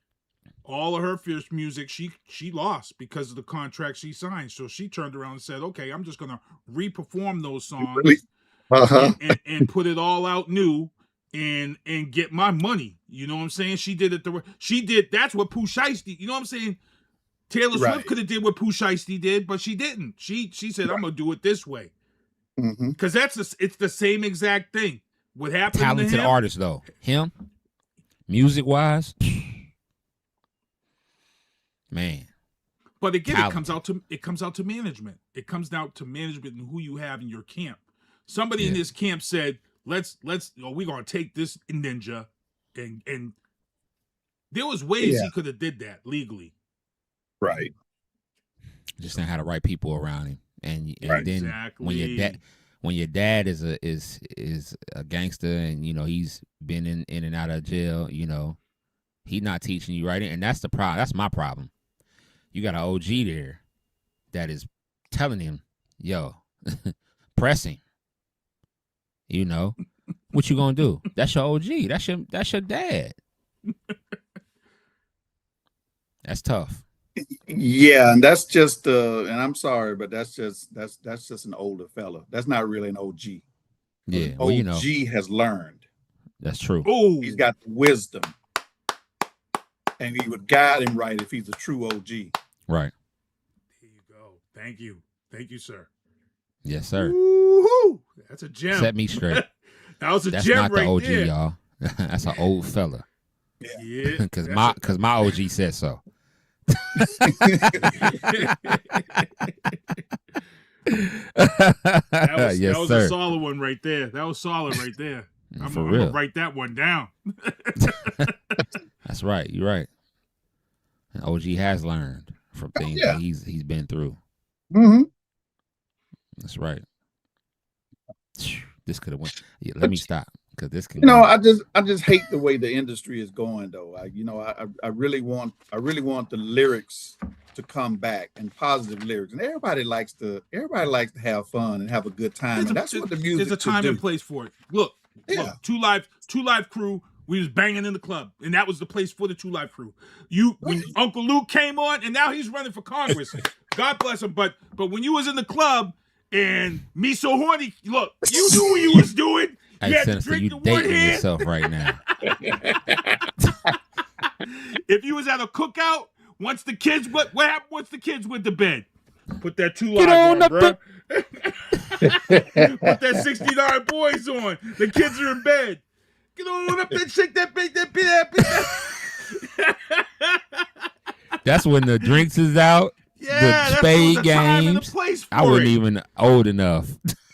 All of her first music, she lost because of the contract she signed. So she turned around and said, "Okay, I'm just gonna re-perform those songs and put it all out new and get my money." You know what I'm saying? She did it. That's what Pooh Shiesty. You know what I'm saying? Taylor Swift could have did what Pooh Shiesty did, but she didn't. She said, "I'm gonna do it this way," because it's the same exact thing. What happened? Talented artist though, him, music wise, man. But again, it comes out to management. It comes down to management and who you have in your camp. Somebody in this camp said, "Let's we're gonna take this ninja," and there was ways he could have did that legally. Right. Just didn't have the right people around him, and then when your dad is a gangster, and you know he's been in and out of jail, you know he's not teaching you right, and that's the problem. That's my problem. You got an OG there that is telling him, "Yo, pressing." You know what you gonna do? That's your OG. That's your dad. That's tough. Yeah, and that's just and I'm sorry, but that's just an older fella. That's not really an OG. Yeah, well, you know, OG has learned. That's true. Oh, he's got the wisdom, and he would guide him right if he's a true OG. Right. There you go. Thank you, sir. Yes, sir. Woo-hoo! That's a gem. Set me straight. That was a That's gem not right the OG, there. y'all. That's an old fella. Yeah. Because my OG said so. that was a solid one right there. That was solid right there. I'm gonna write that one down. That's right. You're right. And OG has learned from things that he's been through. Mm-hmm. That's right. This could have went. Yeah, let me stop because this can. I just hate the way the industry is going though. I really want the lyrics to come back and positive lyrics, and everybody likes to have fun and have a good time, and that's what the music. There's a time and place for it. Look, Two Live Crew. We was banging in the club, and that was the place for the 2 Live Crew. When Uncle Luke came on, and now he's running for Congress. God bless him. But when you was in the club and Me So Horny, look, you knew what you was doing. You had to drink the one hand. Yourself right now. If you was at a cookout, what happened once the kids went to bed? Put that 2 Live on, bro. Put that 69 Boys on. The kids are in bed. Get on up and shake that bait, that bit. That's when the drinks is out. Yeah, the spade games. I wasn't even old enough.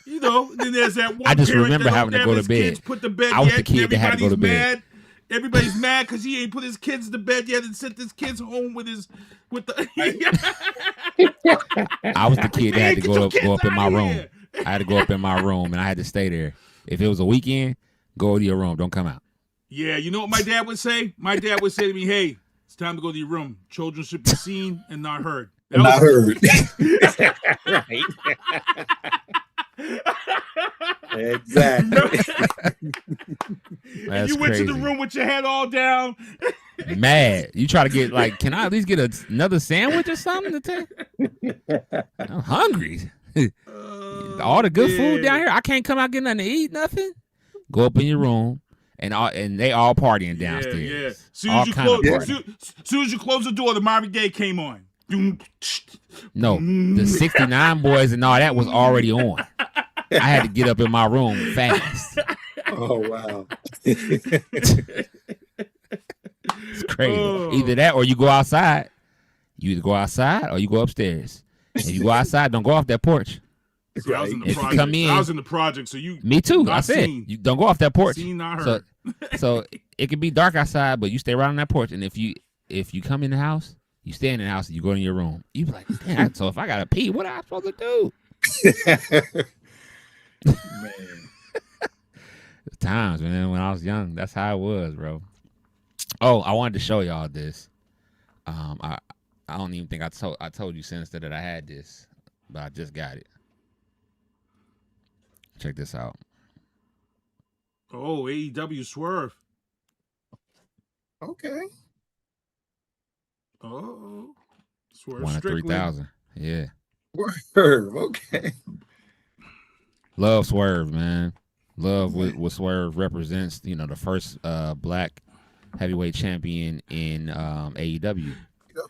You know, then there's that one. I just remember having to go to bed. Put the bed. I was the kid that had to go to bed. Everybody's mad because he ain't put his kids to bed yet and sent his kids home with the. I was the kid that had to go up in my room. I had to go up in my room and I had to stay there. If it was a weekend, go to your room. Don't come out. Yeah, you know what my dad would say? My dad would say to me, "Hey, it's time to go to your room. Children should be seen and not heard." Not heard. Right. Exactly. And you went to the room with your head all down. Mad. You try to get can I at least get another sandwich or something to take? I'm hungry. All the good food down here. I can't come out get nothing to eat, nothing. Go up in your room and they all partying downstairs. Yeah. Soon as you close the door, the Marvin Gaye came on. No, the 69 Boys and all that was already on. I had to get up in my room fast. Oh wow. It's crazy. Either that or you go outside. You either go outside or you go upstairs. If you go outside, don't go off that porch. See, I was in the project. I was in the project, so you. Me too. I said you don't go off that porch. Seen, not heard. So it could be dark outside, but you stay right on that porch. And if you if you come in the house, you stay in the house and you go in your room. You be like, damn, so if I gotta pee, what am I supposed to do? Man. Times, man, when I was young, that's how it was, bro. Oh, I wanted to show y'all this. I don't even think I told you, Sinister, that I had this, but I just got it. Check this out. Oh, AEW Swerve. Okay. Oh, Swerve One of Strickland. 3,000. Yeah. Word. Okay. Love Swerve, man. Love what Swerve represents. You know, the first black heavyweight champion in AEW.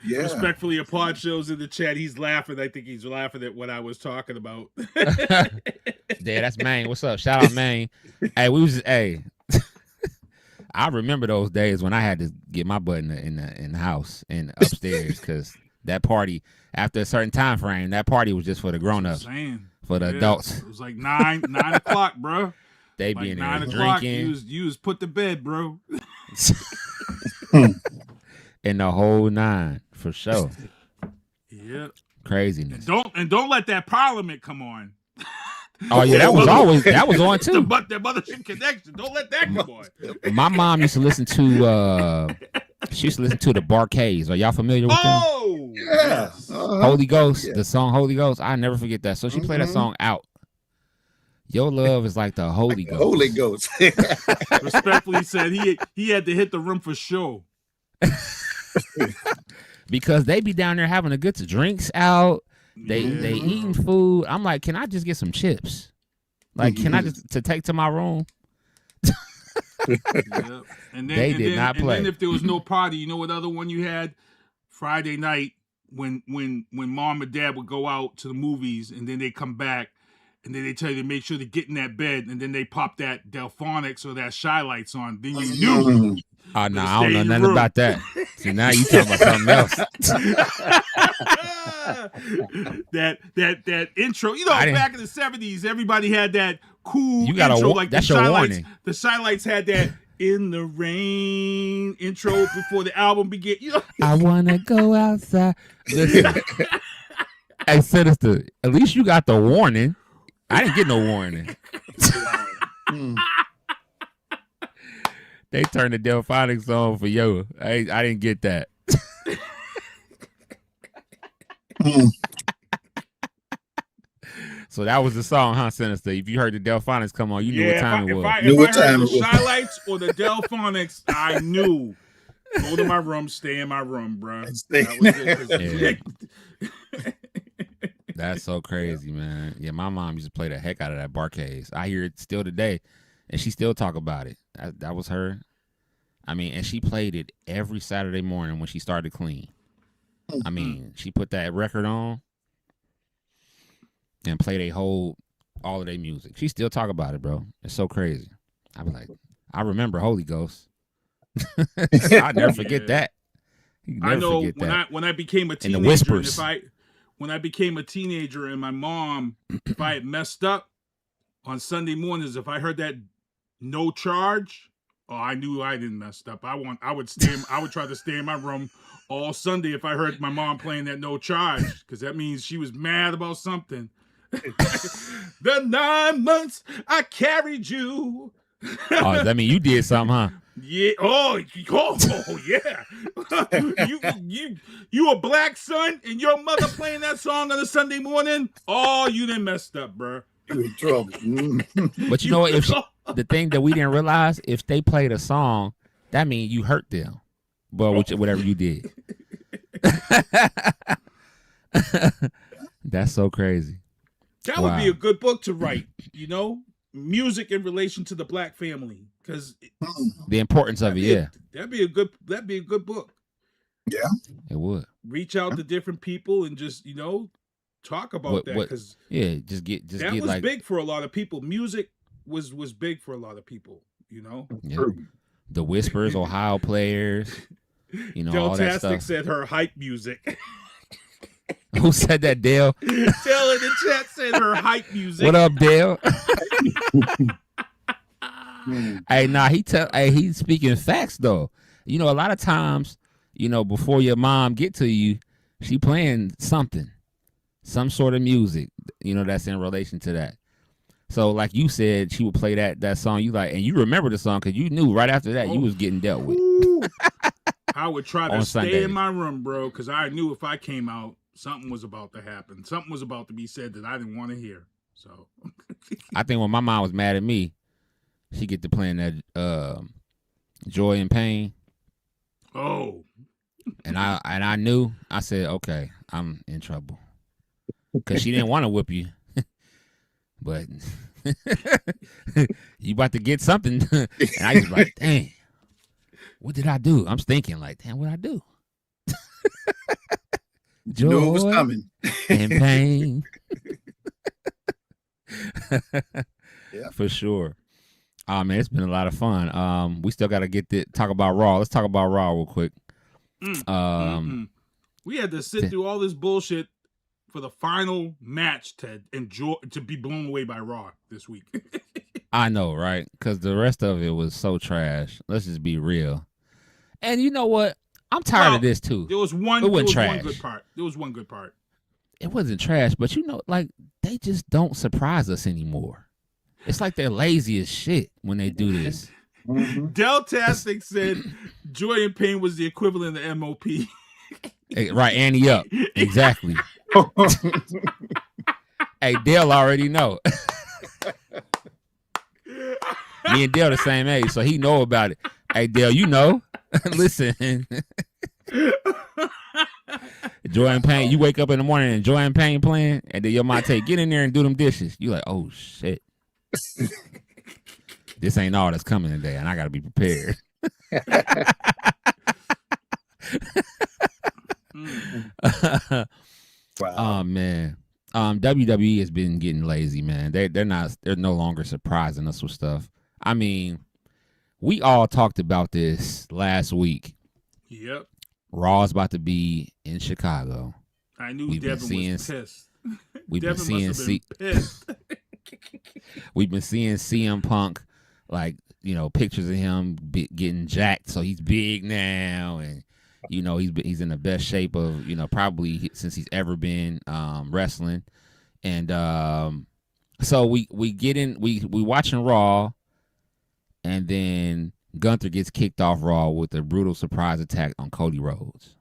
Yeah. Respectfully applaud shows in the chat. He's laughing. I think he's laughing at what I was talking about. Yeah, that's Maine. What's up? Shout out Maine. Hey, I remember those days when I had to get my butt in the house and upstairs, because that party, after a certain time frame, that party was just for the grown ups, for the adults. It was like 9 o'clock, bro. They like be in 9 there o'clock. drinking. You was put to bed, bro. And the whole 9, for sure. Yeah. Craziness. Don't let that Parliament come on. Oh yeah, that was on too. The Mothership Connection. Don't let that come on. My mom used to listen to she used to listen to the Barcades. Are y'all familiar with them? Oh Yeah. Holy Ghost, the song Holy Ghost. I never forget that. So she played that song out. Your love is like the Holy Ghost. Holy Ghost. Respectfully said he had to hit the room for sure. Because they be down there having a good drinks out. They eating food. I'm like, can I just get some chips? Like, can I just to take to my room? Yep. And then They did not play. And then if there was no party, you know what other one you had? Friday night when mom and dad would go out to the movies and then they come back and then they tell you to make sure to get in that bed and then they pop that Delphonics or that Shy Lights on. Then you knew. Oh no, I don't know nothing about that. See, now you talking about something else. that intro, you know, back in the 70s, everybody had that cool You got intro, like the that's your Shy warning. Lights. The Shy Lights had that "In the Rain" intro before the album began. You know, I wanna go outside. Listen, hey, Sinister, at least you got the warning. I didn't get no warning. They turned the Delphonics on for yo. I didn't get that. So that was the song, huh, Sinister? If you heard the Delphonics come on, you knew what time it was. If I heard the Shy Lights or the Delphonics, I knew. Go to my room, stay in my room, bro. That was it. That's so crazy, man. Yeah, my mom used to play the heck out of that Barcades. I hear it still today, and she still talk about it. That was her. I mean, and she played it every Saturday morning when she started to clean. I mean, she put that record on and played all of their music. She still talk about it, bro. It's so crazy. I was like, I remember Holy Ghost. I'll never forget that. I know when I became a teenager, and the whispers. When I became a teenager and my mom, if I had messed up on Sunday mornings, if I heard that no charge, I knew I didn't mess up. I would try to stay in my room all Sunday if I heard my mom playing that no charge, because that means she was mad about something. The 9 months I carried you. Oh, that mean you did something, huh? Yeah. Oh yeah. You a black son and your mother playing that song on a Sunday morning? Oh, you done messed up, bro. You in trouble. But you know what? The thing that we didn't realize, if they played a song, that means you hurt them. But whatever you did. That's so crazy. That would be a good book to write, you know? Music in relation to the black family, because the importance of it. Yeah, that'd be a good book. Yeah, it would. Reach out to different people and just talk about that, because just get was like big for a lot of people. Music was big for a lot of people. Yeah. The Whispers, Ohio Players, all that stuff. Said her hype music. Who said that, Dale? Dale in the chat said her hype music. What up, Dale? Hey, he's speaking facts though. A lot of times, before your mom get to you, she playing something, some sort of music, that's in relation to that. So like you said, she would play that song you like, and you remember the song because you knew right after that you was getting dealt with. I would try to stay Sundays. in my room, bro, because I knew if I came out, something was about to happen. Something was about to be said that I didn't want to hear. So I think when my mom was mad at me, she get to playing that Joy and Pain. Oh. And I knew, I said, okay, I'm in trouble. Because she didn't want to whip you. But you about to get something. And I was like, dang, what did I do? I'm thinking like, damn, what I do? Joy knew it was coming. and pain. Yeah. For sure. Man, it's been a lot of fun. We still got to talk about Raw. Let's talk about Raw real quick. We had to sit through all this bullshit for the final match to be blown away by Raw this week. I know, right? Because the rest of it was so trash. Let's just be real. And you know what? I'm tired of this too. There was one good part. There was one good part. It wasn't trash, but they just don't surprise us anymore. It's like they're lazy as shit when they do this. Deltastic said Joy and Pain was the equivalent of MOP. Right, Annie up. Exactly. Hey, Dale already know. Me and Dale the same age, so he know about it. Hey, Dale, listen. Joy and Pain, you wake up in the morning and Joy and Pain playing, and then your mom take, get in there and do them dishes. You like, oh, shit. This ain't all that's coming today, and I got to be prepared. Wow. Oh man, WWE has been getting lazy, man. They're no longer surprising us with stuff. I mean, we all talked about this last week. Yep. Raw's about to be in Chicago. I knew Devin was pissed. We've been Devin seeing pissed. We've been seeing CM Punk, pictures of him getting jacked, so he's big now, and he's in the best shape of probably since he's ever been wrestling, and so we watching Raw, and then Gunther gets kicked off Raw with a brutal surprise attack on Cody Rhodes.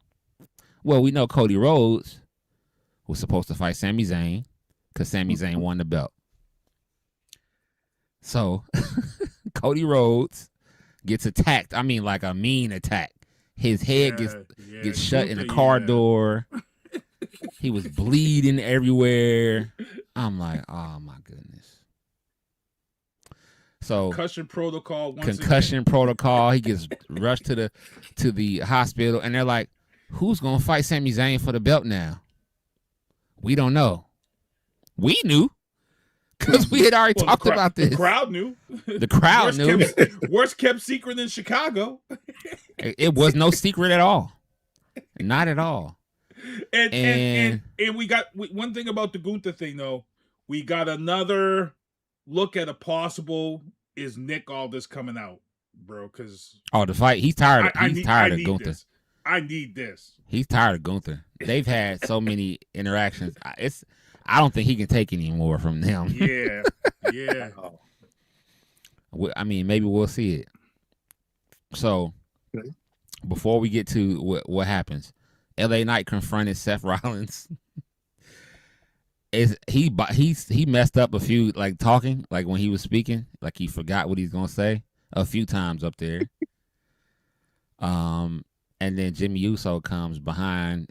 Well, we know Cody Rhodes was supposed to fight Sami Zayn because Sami Zayn won the belt. So Cody Rhodes gets attacked. I mean, like a mean attack. His head gets shut in the car door. He was bleeding everywhere. I'm like, oh my goodness. So concussion protocol. Protocol. He gets rushed to the hospital, and they're like, "Who's gonna fight Sami Zayn for the belt now?" We don't know. We knew because we had already talked about this. The crowd knew. The crowd knew. Worst kept secret in Chicago. It was no secret at all. Not at all. And we got one thing about the Gunther thing though. We got another look at a possible is Nick Aldis coming out, bro? Because the fight. He's tired. He's tired of Gunther. I need this. He's tired of Gunther. They've had so many interactions. I don't think he can take any more from them. Yeah. I mean, maybe we'll see it. So, before we get to what happens, LA Knight confronted Seth Rollins. He messed up a few talking when he was speaking, he forgot what he's gonna say a few times up there. And then Jimmy Uso comes behind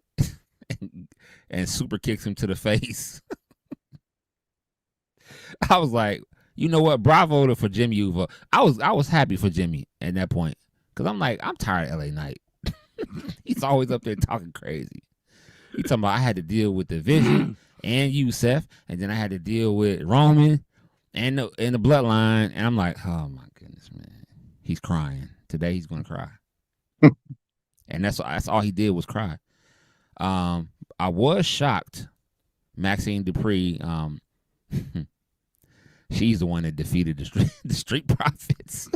and super kicks him to the face. I was like, you know what? Bravo for Jimmy Uso. I was happy for Jimmy at that point because I'm like, I'm tired of LA Knight. He's always up there talking crazy. He talking about I had to deal with the Vision and you, Seth, and then I had to deal with Roman and the Bloodline, and I'm like, oh my goodness, man, he's crying today. He's gonna cry. And that's all he did was cry. I was shocked. Maxine Dupree, she's the one that defeated the Street Profits.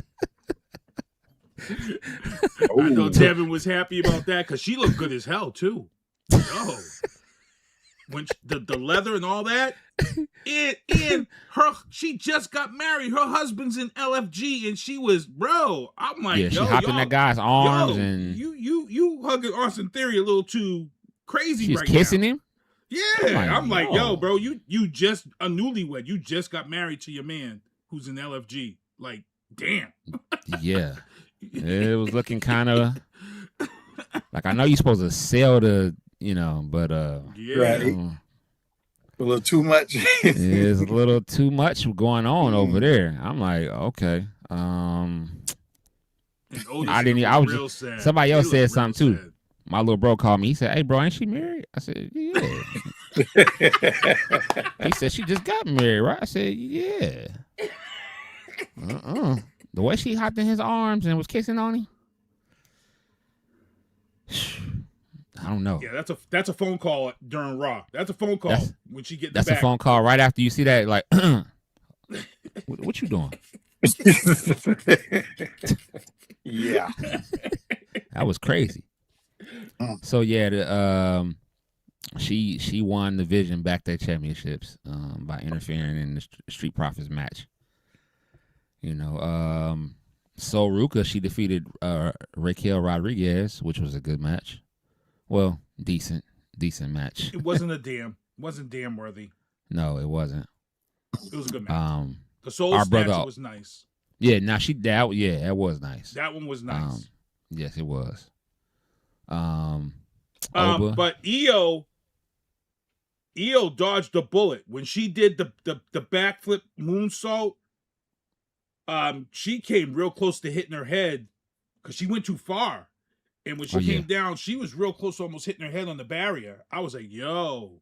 I know Devin was happy about that because she looked good as hell too. Yo, when the leather and all that, and she just got married. Her husband's in LFG, and she was, bro. I'm like, yeah, she hopped in that guy's arms, and you hugging Austin Theory a little too crazy. She's right kissing now. him. Yeah, I'm like, yo, bro, you just a newlywed. You just got married to your man who's in LFG. Like, damn. Yeah, it was looking kind of like, I know you're supposed to sell the, but yeah, Right. A little too much. it's a little too much going on over there. I'm like, okay. And Otis I didn't. I was real just, sad. somebody else He said looked something real too. sad. My little bro called me. He said, "Hey, bro, ain't she married?" I said, "Yeah." He said, "She just got married, right?" I said, "Yeah." The way she hopped in his arms and was kissing on him, I don't know. Yeah, that's a phone call during Raw. That's a phone call when she get. That's back. a phone call right after you see that. Like, what you doing? Yeah. That was crazy. So yeah, she won the Vision Back Day Championships by interfering in the Street Profits match. So Ruka, she defeated Raquel Rodriguez, which was a good match. Well, decent match. It wasn't damn worthy. No, it wasn't. It was a good match. The Soul our Snatcher brother was nice. Yeah, that was nice. That one was nice. Yes, it was. Oba. But Io dodged the bullet when she did the backflip moonsault. She came real close to hitting her head because she went too far, and when she came down, she was real close to almost hitting her head on the barrier. I was like, "Yo."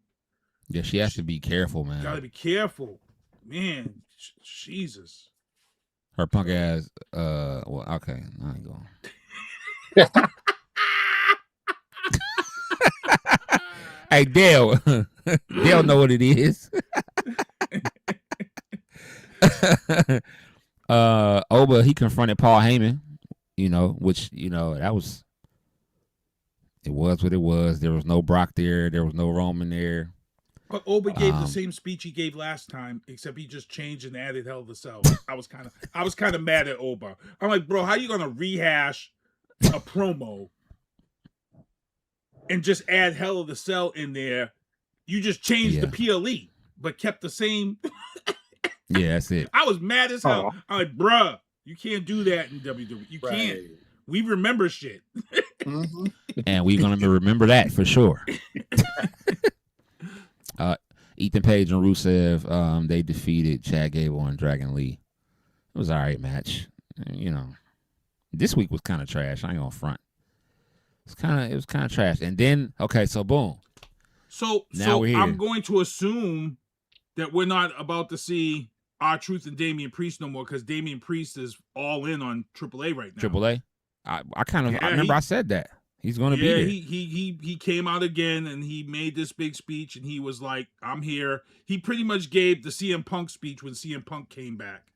Yeah, she has to be careful, man. Gotta be careful, man. Jesus. Her punk ass. Well, okay, I ain't going. Hey, Dale. Dale know what it is. Oba, he confronted Paul Heyman, which, that was, it was what it was. There was no Brock there. There was no Roman there. But Oba gave the same speech he gave last time, except he just changed and added Hell of a Cell. I was kind of mad at Oba. I'm like, bro, how you gonna rehash a promo and just add Hell of the Cell in there? You just changed the PLE, but kept the same. Yeah, that's it. I was mad as hell. I'm like, bruh, you can't do that in WWE. You can't. We remember shit. And we're going to remember that for sure. Ethan Page and Rusev, they defeated Chad Gable and Dragon Lee. It was an all right match. This week was kind of trash. I ain't gonna front. It was kind of trash. And then, okay, so boom. So I'm going to assume that we're not about to see R-Truth and Damian Priest no more because Damian Priest is all in on AAA right now. AAA? I remember I said that. He's going to be there. He came out again and he made this big speech and he was like, I'm here. He pretty much gave the CM Punk speech when CM Punk came back.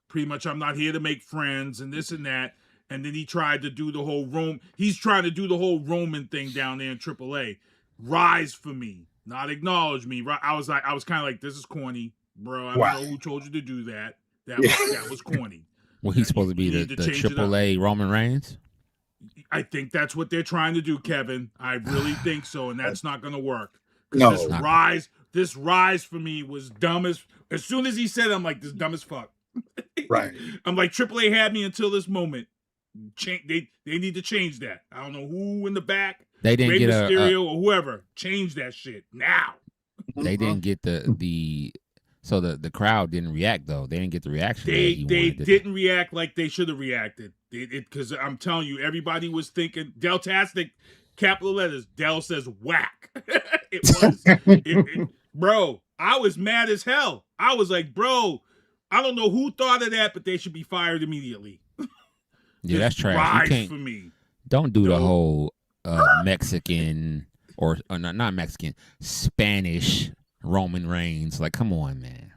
Pretty much, I'm not here to make friends and this and that. And then he tried to do the whole he's trying to do the whole Roman thing down there in AAA. Rise for me, not acknowledge me. I was kind of like, this is corny, bro. I don't know who told you to do that. That was corny. Well, he's supposed to be the AAA Roman Reigns? I think that's what they're trying to do, Kevin. I really think so, and that's not going to work. No. This rise for me was dumb as soon as he said it, I'm like, this is dumb as fuck. Right. I'm like, AAA had me until this moment. They need to change that. I don't know who in the back. They didn't get Mysterio or whoever. Change that shit now. They didn't get so the crowd didn't react though. They didn't get the reaction. They didn't react like they should have reacted. Because I'm telling you, everybody was thinking Deltastic, capital letters. Del says whack. It was, bro. I was mad as hell. I was like, bro, I don't know who thought of that, but they should be fired immediately. Yeah, that's trash. Rise you can't, for me. Don't do the whole Mexican or not Mexican, Spanish Roman Reigns. Like, come on, man.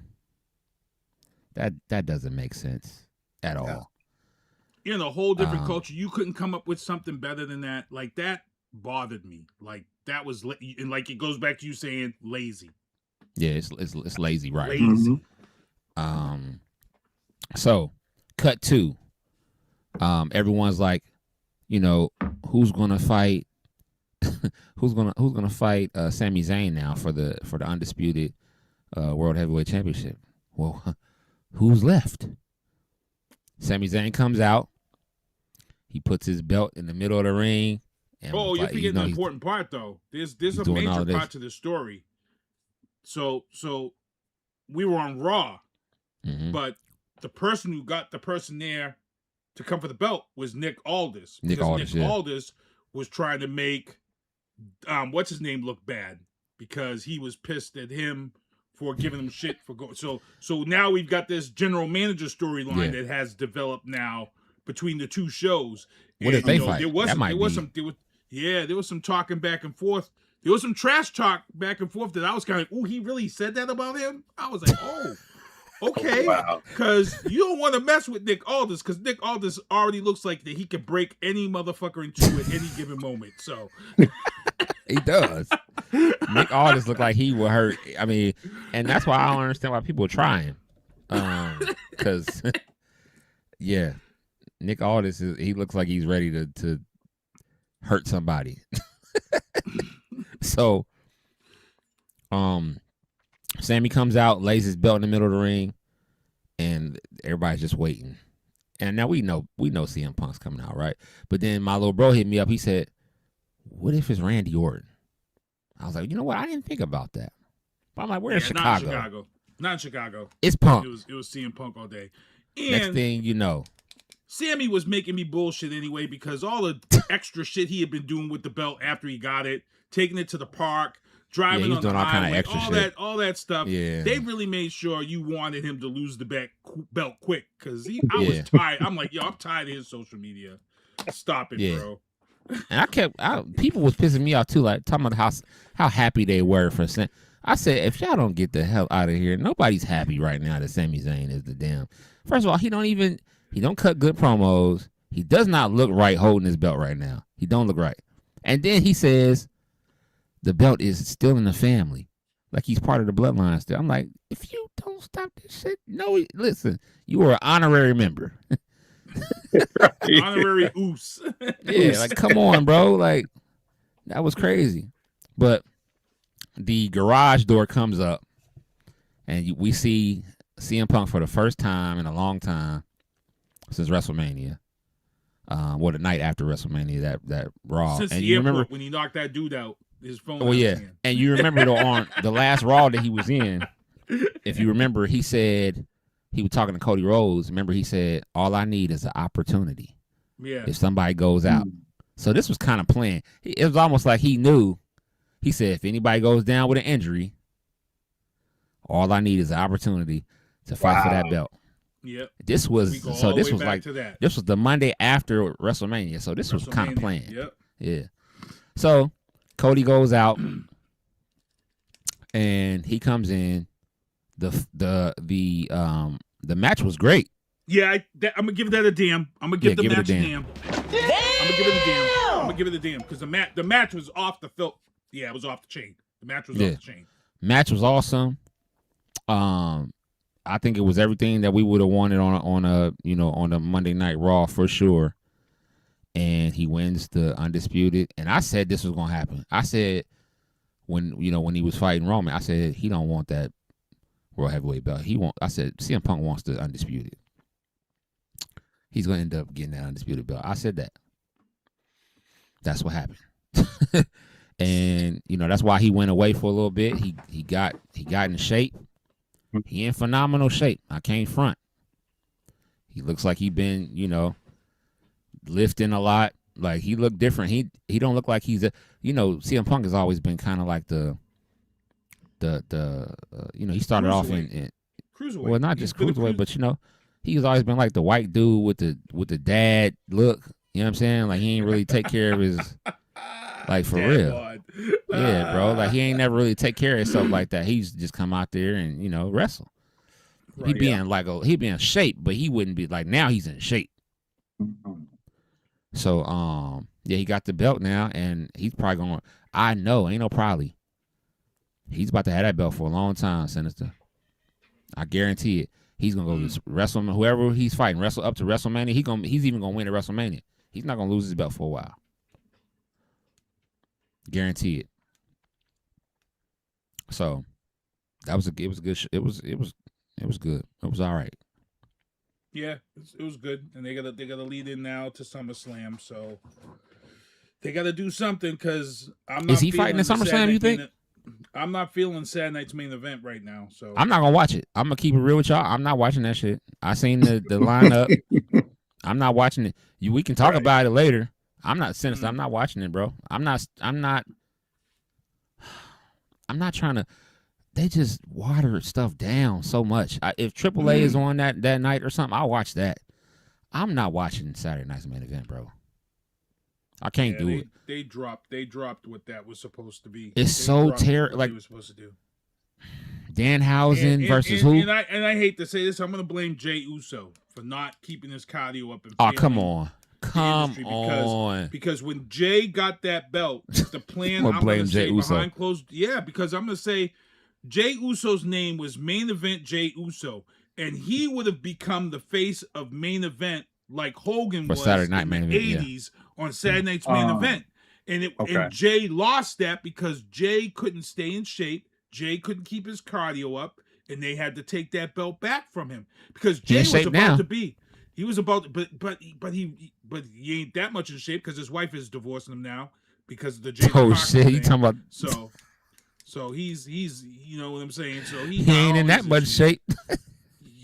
That doesn't make sense at all. in a whole different culture. You couldn't come up with something better than that. Like, that bothered me. Like, that was, and like, it goes back to you saying lazy. Yeah, it's lazy, right? Lazy. So cut to, everyone's like, you know, who's gonna fight Sami Zayn now for the undisputed World Heavyweight Championship? Well, who's left? Sami Zayn comes out. He puts his belt in the middle of the ring. And you're forgetting the important part, though. There's a major part to the story. So we were on Raw, but the person who got the person there to come for the belt was Nick Aldis. Nick Aldis was trying to make what's his name look bad because he was pissed at him for giving him shit for going. So now we've got this general manager storyline that has developed now between the two shows. What did they fight? There was some talking back and forth. There was some trash talk back and forth that I was kind of like, oh, he really said that about him? I was like, oh, okay. Because you don't want to mess with Nick Aldis because Nick Aldis already looks like that he can break any motherfucker in two at any given moment. So he does. Nick Aldis looked like he would hurt. I mean, and that's why I don't understand why people are trying. Because, yeah, Nick Aldis, he looks like he's ready to hurt somebody. So, Sammy comes out, lays his belt in the middle of the ring, and everybody's just waiting. And now we know CM Punk's coming out, right? But then my little bro hit me up. He said, "What if it's Randy Orton?" I was like, you know what? I didn't think about that. But I'm like, we're in Chicago. Not in Chicago. It's Punk. It was CM Punk all day. And next thing you know, Sammy was making me bullshit anyway because all the extra shit he had been doing with the belt after he got it, taking it to the park, driving on the highway, all that stuff. Yeah. They really made sure you wanted him to lose the belt quick because I was tired. I'm like, I'm tired of his social media. Stop it, bro. And people was pissing me off too, like talking about how happy they were for Sam. I said, if y'all don't get the hell out of here, nobody's happy right now that Sami Zayn is the damn. First of all, he don't cut good promos. He does not look right holding his belt right now. He don't look right. And then he says the belt is still in the family. Like he's part of the bloodline still. I'm like, if you don't stop this shit, listen, you are an honorary member. Honorary oos. Yeah, like come on, bro. Like that was crazy. But the garage door comes up and we see CM Punk for the first time in a long time since WrestleMania. The night after WrestleMania, that Raw. Since and the you airport, remember when he knocked that dude out, his phone. Oh yeah, and you remember on the last Raw that he was in, if you remember, he said he was talking to Cody Rhodes. Remember, he said, "All I need is an opportunity." Yeah. If somebody goes out, so this was kind of playing. It was almost like he knew. He said, "If anybody goes down with an injury, all I need is an opportunity to fight for that belt." Yep. This was the Monday after WrestleMania, so this was kind of planned. Yep. Yeah. So Cody goes out and he comes in. The match was great. Yeah, I'm gonna give that a damn. I'm gonna give the match a damn. I'm gonna give it a damn. I'm gonna give it a damn because the match was off the film. Yeah, it was off the chain. The match was off the chain. Match was awesome. I think it was everything that we would have wanted on a Monday Night Raw for sure. And he wins the undisputed. And I said this was gonna happen. I said when he was fighting Roman, I said he don't want that World Heavyweight belt. I said CM Punk wants the undisputed. He's gonna end up getting that undisputed belt. I said that. That's what happened. And that's why he went away for a little bit. He got in shape. He in phenomenal shape. I can't front. He looks like he been, lifting a lot. Like he looked different. He don't look like he's CM Punk has always been kind of like the he started off in cruiserweight. Well, not just cruiserweight, but he's always been like the white dude with the dad look. You know what I'm saying? Like he ain't really take care of his like for real. Bod. Yeah, bro. Like he ain't never really take care of himself like that. He's just come out there and wrestle. Right, he'd be in shape, but he wouldn't be like now. He's in shape. So yeah, he got the belt now, and he's probably going. I know, ain't no probably. He's about to have that belt for a long time, Sinister. I guarantee it. He's gonna go to WrestleMania. Whoever he's fighting, wrestle up to WrestleMania. He's even gonna win at WrestleMania. He's not gonna lose his belt for a while. Guarantee it. So that was it was good. It was good. It was all right. Yeah, it was good, and they gotta lead in now to SummerSlam. So they gotta do something because I'm not. Is he fighting in SummerSlam? You think? I'm not feeling Saturday night's main event right now. So I'm not gonna watch it. I'm gonna keep it real with y'all. I'm not watching that shit. I seen the lineup. I'm not watching it. We can talk about it later. I'm not Sinister. I'm not watching it, bro. I'm not trying to. They just water stuff down so much. If AAA is on that night or something, I'll watch that. I'm not watching Saturday night's main event, bro. I can't do it. They dropped what that was supposed to be. It's so terrible. Like they were supposed to do. Danhausen versus who? And I hate to say this, I'm gonna blame Jey Uso for not keeping his cardio up. And come on. Because when Jay got that belt, the plan I'm gonna say behind closed. Yeah, because I'm gonna say Jey Uso's name was Main Event Jey Uso, and he would have become the face of Main Event like Hogan was Saturday Night in Main the Event, 80s on Saturday Night's Main Event. And Jay lost that because Jay couldn't stay in shape. Jay couldn't keep his cardio up, and they had to take that belt back from him because Jay was about to be. He was about, but he ain't that much in shape because his wife is divorcing him now because of the Jay. Oh shit! He talking about so he's you know what I'm saying. So he ain't in that much shape.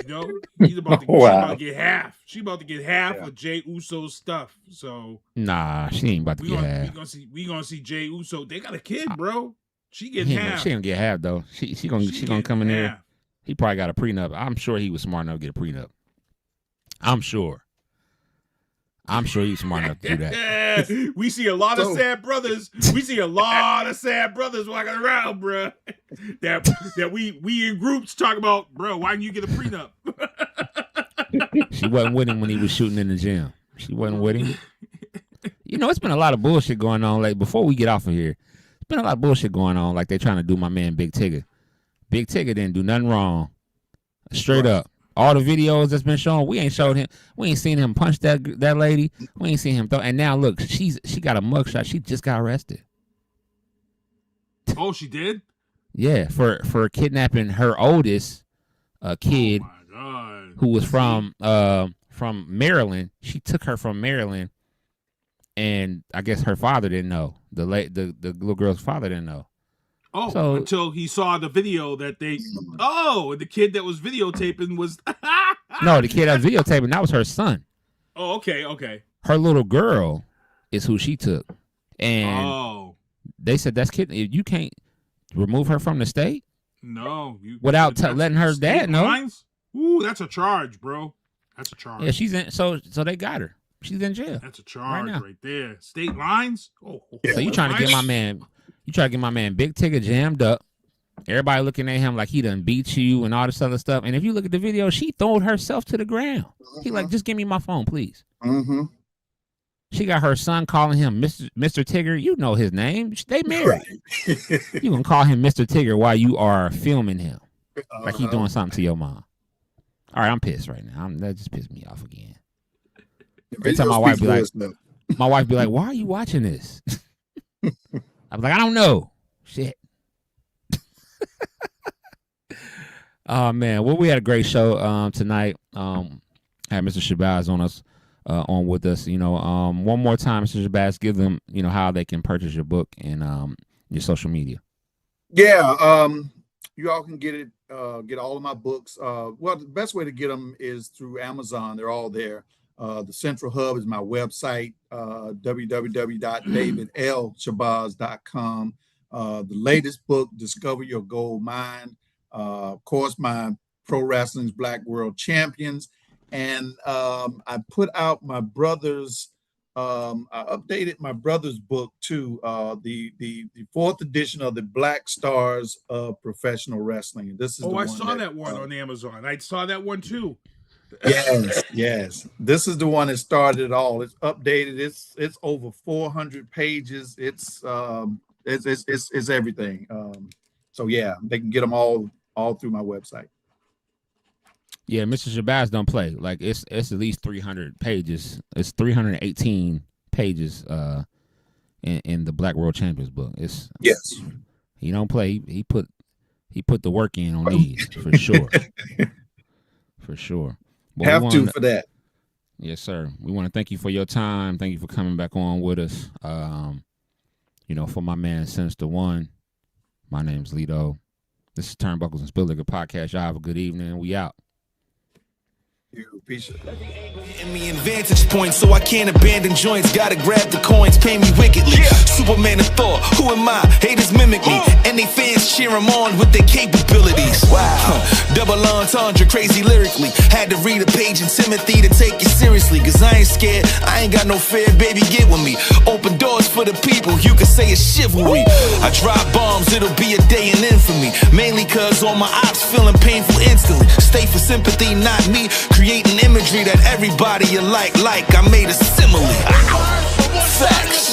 You know, he's about to, she's about to get half. She about to get half of Jey Uso's stuff. So nah, she ain't about to get half. We gonna see Jey Uso. They got a kid, bro. She getting half. She gonna get half though. She gonna come in there. He probably got a prenup. I'm sure he was smart enough to get a prenup. I'm sure he was smart enough to do that. We see a lot of sad brothers. We see a lot of sad brothers walking around, bro. That we in groups talk about, bro. Why didn't you get a prenup? She wasn't with him when he was shooting in the gym. She wasn't with him. You know, it's been a lot of bullshit going on. Like before we get off of here, it's been a lot of bullshit going on. Like they trying to do my man Big Tigger. Big Tigger didn't do nothing wrong. Straight up. All the videos that's been shown, we ain't showed him. We ain't seen him punch that lady. We ain't seen him throw. And now look, she got a mugshot. She just got arrested. Oh, she did? Yeah, for kidnapping her oldest kid, who was from Maryland. She took her from Maryland, and I guess her father didn't know. The little girl's father didn't know. Oh, so, until he saw the video that the kid that was videotaping was... No, the kid that was videotaping, that was her son. Oh, okay. Her little girl is who she took. And they said, that's kid. You can't remove her from the state? No. Without letting her dad know? Lines? Ooh, that's a charge, bro. That's a charge. Yeah, she's in. So they got her. She's in jail. That's a charge right there. State lines? Oh. So you trying to get my man... You try to get my man Big Tigger jammed up. Everybody looking at him like he done beat you and all this other stuff. And if you look at the video, she throwed herself to the ground. He like, just give me my phone, please. Mm-hmm. She got her son calling him Mr. Tigger. You know his name. They married. You gonna call him Mr. Tigger while you are filming him. Like he doing something to your mom. All right, I'm pissed right now. That just pissed me off again. Every time my wife be like, why are you watching this? I was like, I don't know. Shit. Oh man, well, we had a great show tonight. Had Mr. Shabazz on with us. You know, one more time, Mr. Shabazz, give them, you know, how they can purchase your book and your social media. Yeah, you all can get it. Get all of my books. Well, the best way to get them is through Amazon. They're all there. The central hub is my website, www.davidlshabazz.com. The latest book, Discover Your Gold Mine. Of course, my Pro Wrestling's Black World Champions. And I put out my brother's, I updated my brother's book too, the 4th edition of the Black Stars of Professional Wrestling. This is I saw that one on Amazon. I saw that one too. Yes. This is the one that started it all. It's updated. It's over 400 pages. It's everything. So yeah, they can get them all through my website. Yeah, Mr. Shabazz don't play. Like it's at least 300 pages. It's 318 pages in the Black World Champions book. Yes. He don't play. He put the work in on these for sure. For sure. Well, for that. Yes, sir. We want to thank you for your time. Thank you for coming back on with us. For my man Sinista1, my name's Lito. This is Turnbuckles and Spilt Liquor Podcast. Y'all have a good evening. We out. Peace. Getting me in vantage points, so I can't abandon joints. Gotta grab the coins, pay me wickedly. Superman of Thor, who am I? Haters mimic me, and they fans cheer him on with their capabilities. Wow. Double entendre, crazy lyrically. Had to read a page in Timothy to take it seriously. Cause I ain't scared, I ain't got no fear, baby, get with me. Open doors for the people, you can say it's chivalry. I drop bombs, it'll be a day in infamy. Mainly cause all my ops feeling painful instantly. Stay for sympathy, not me. Creating imagery that everybody you like. I made a simile. Facts.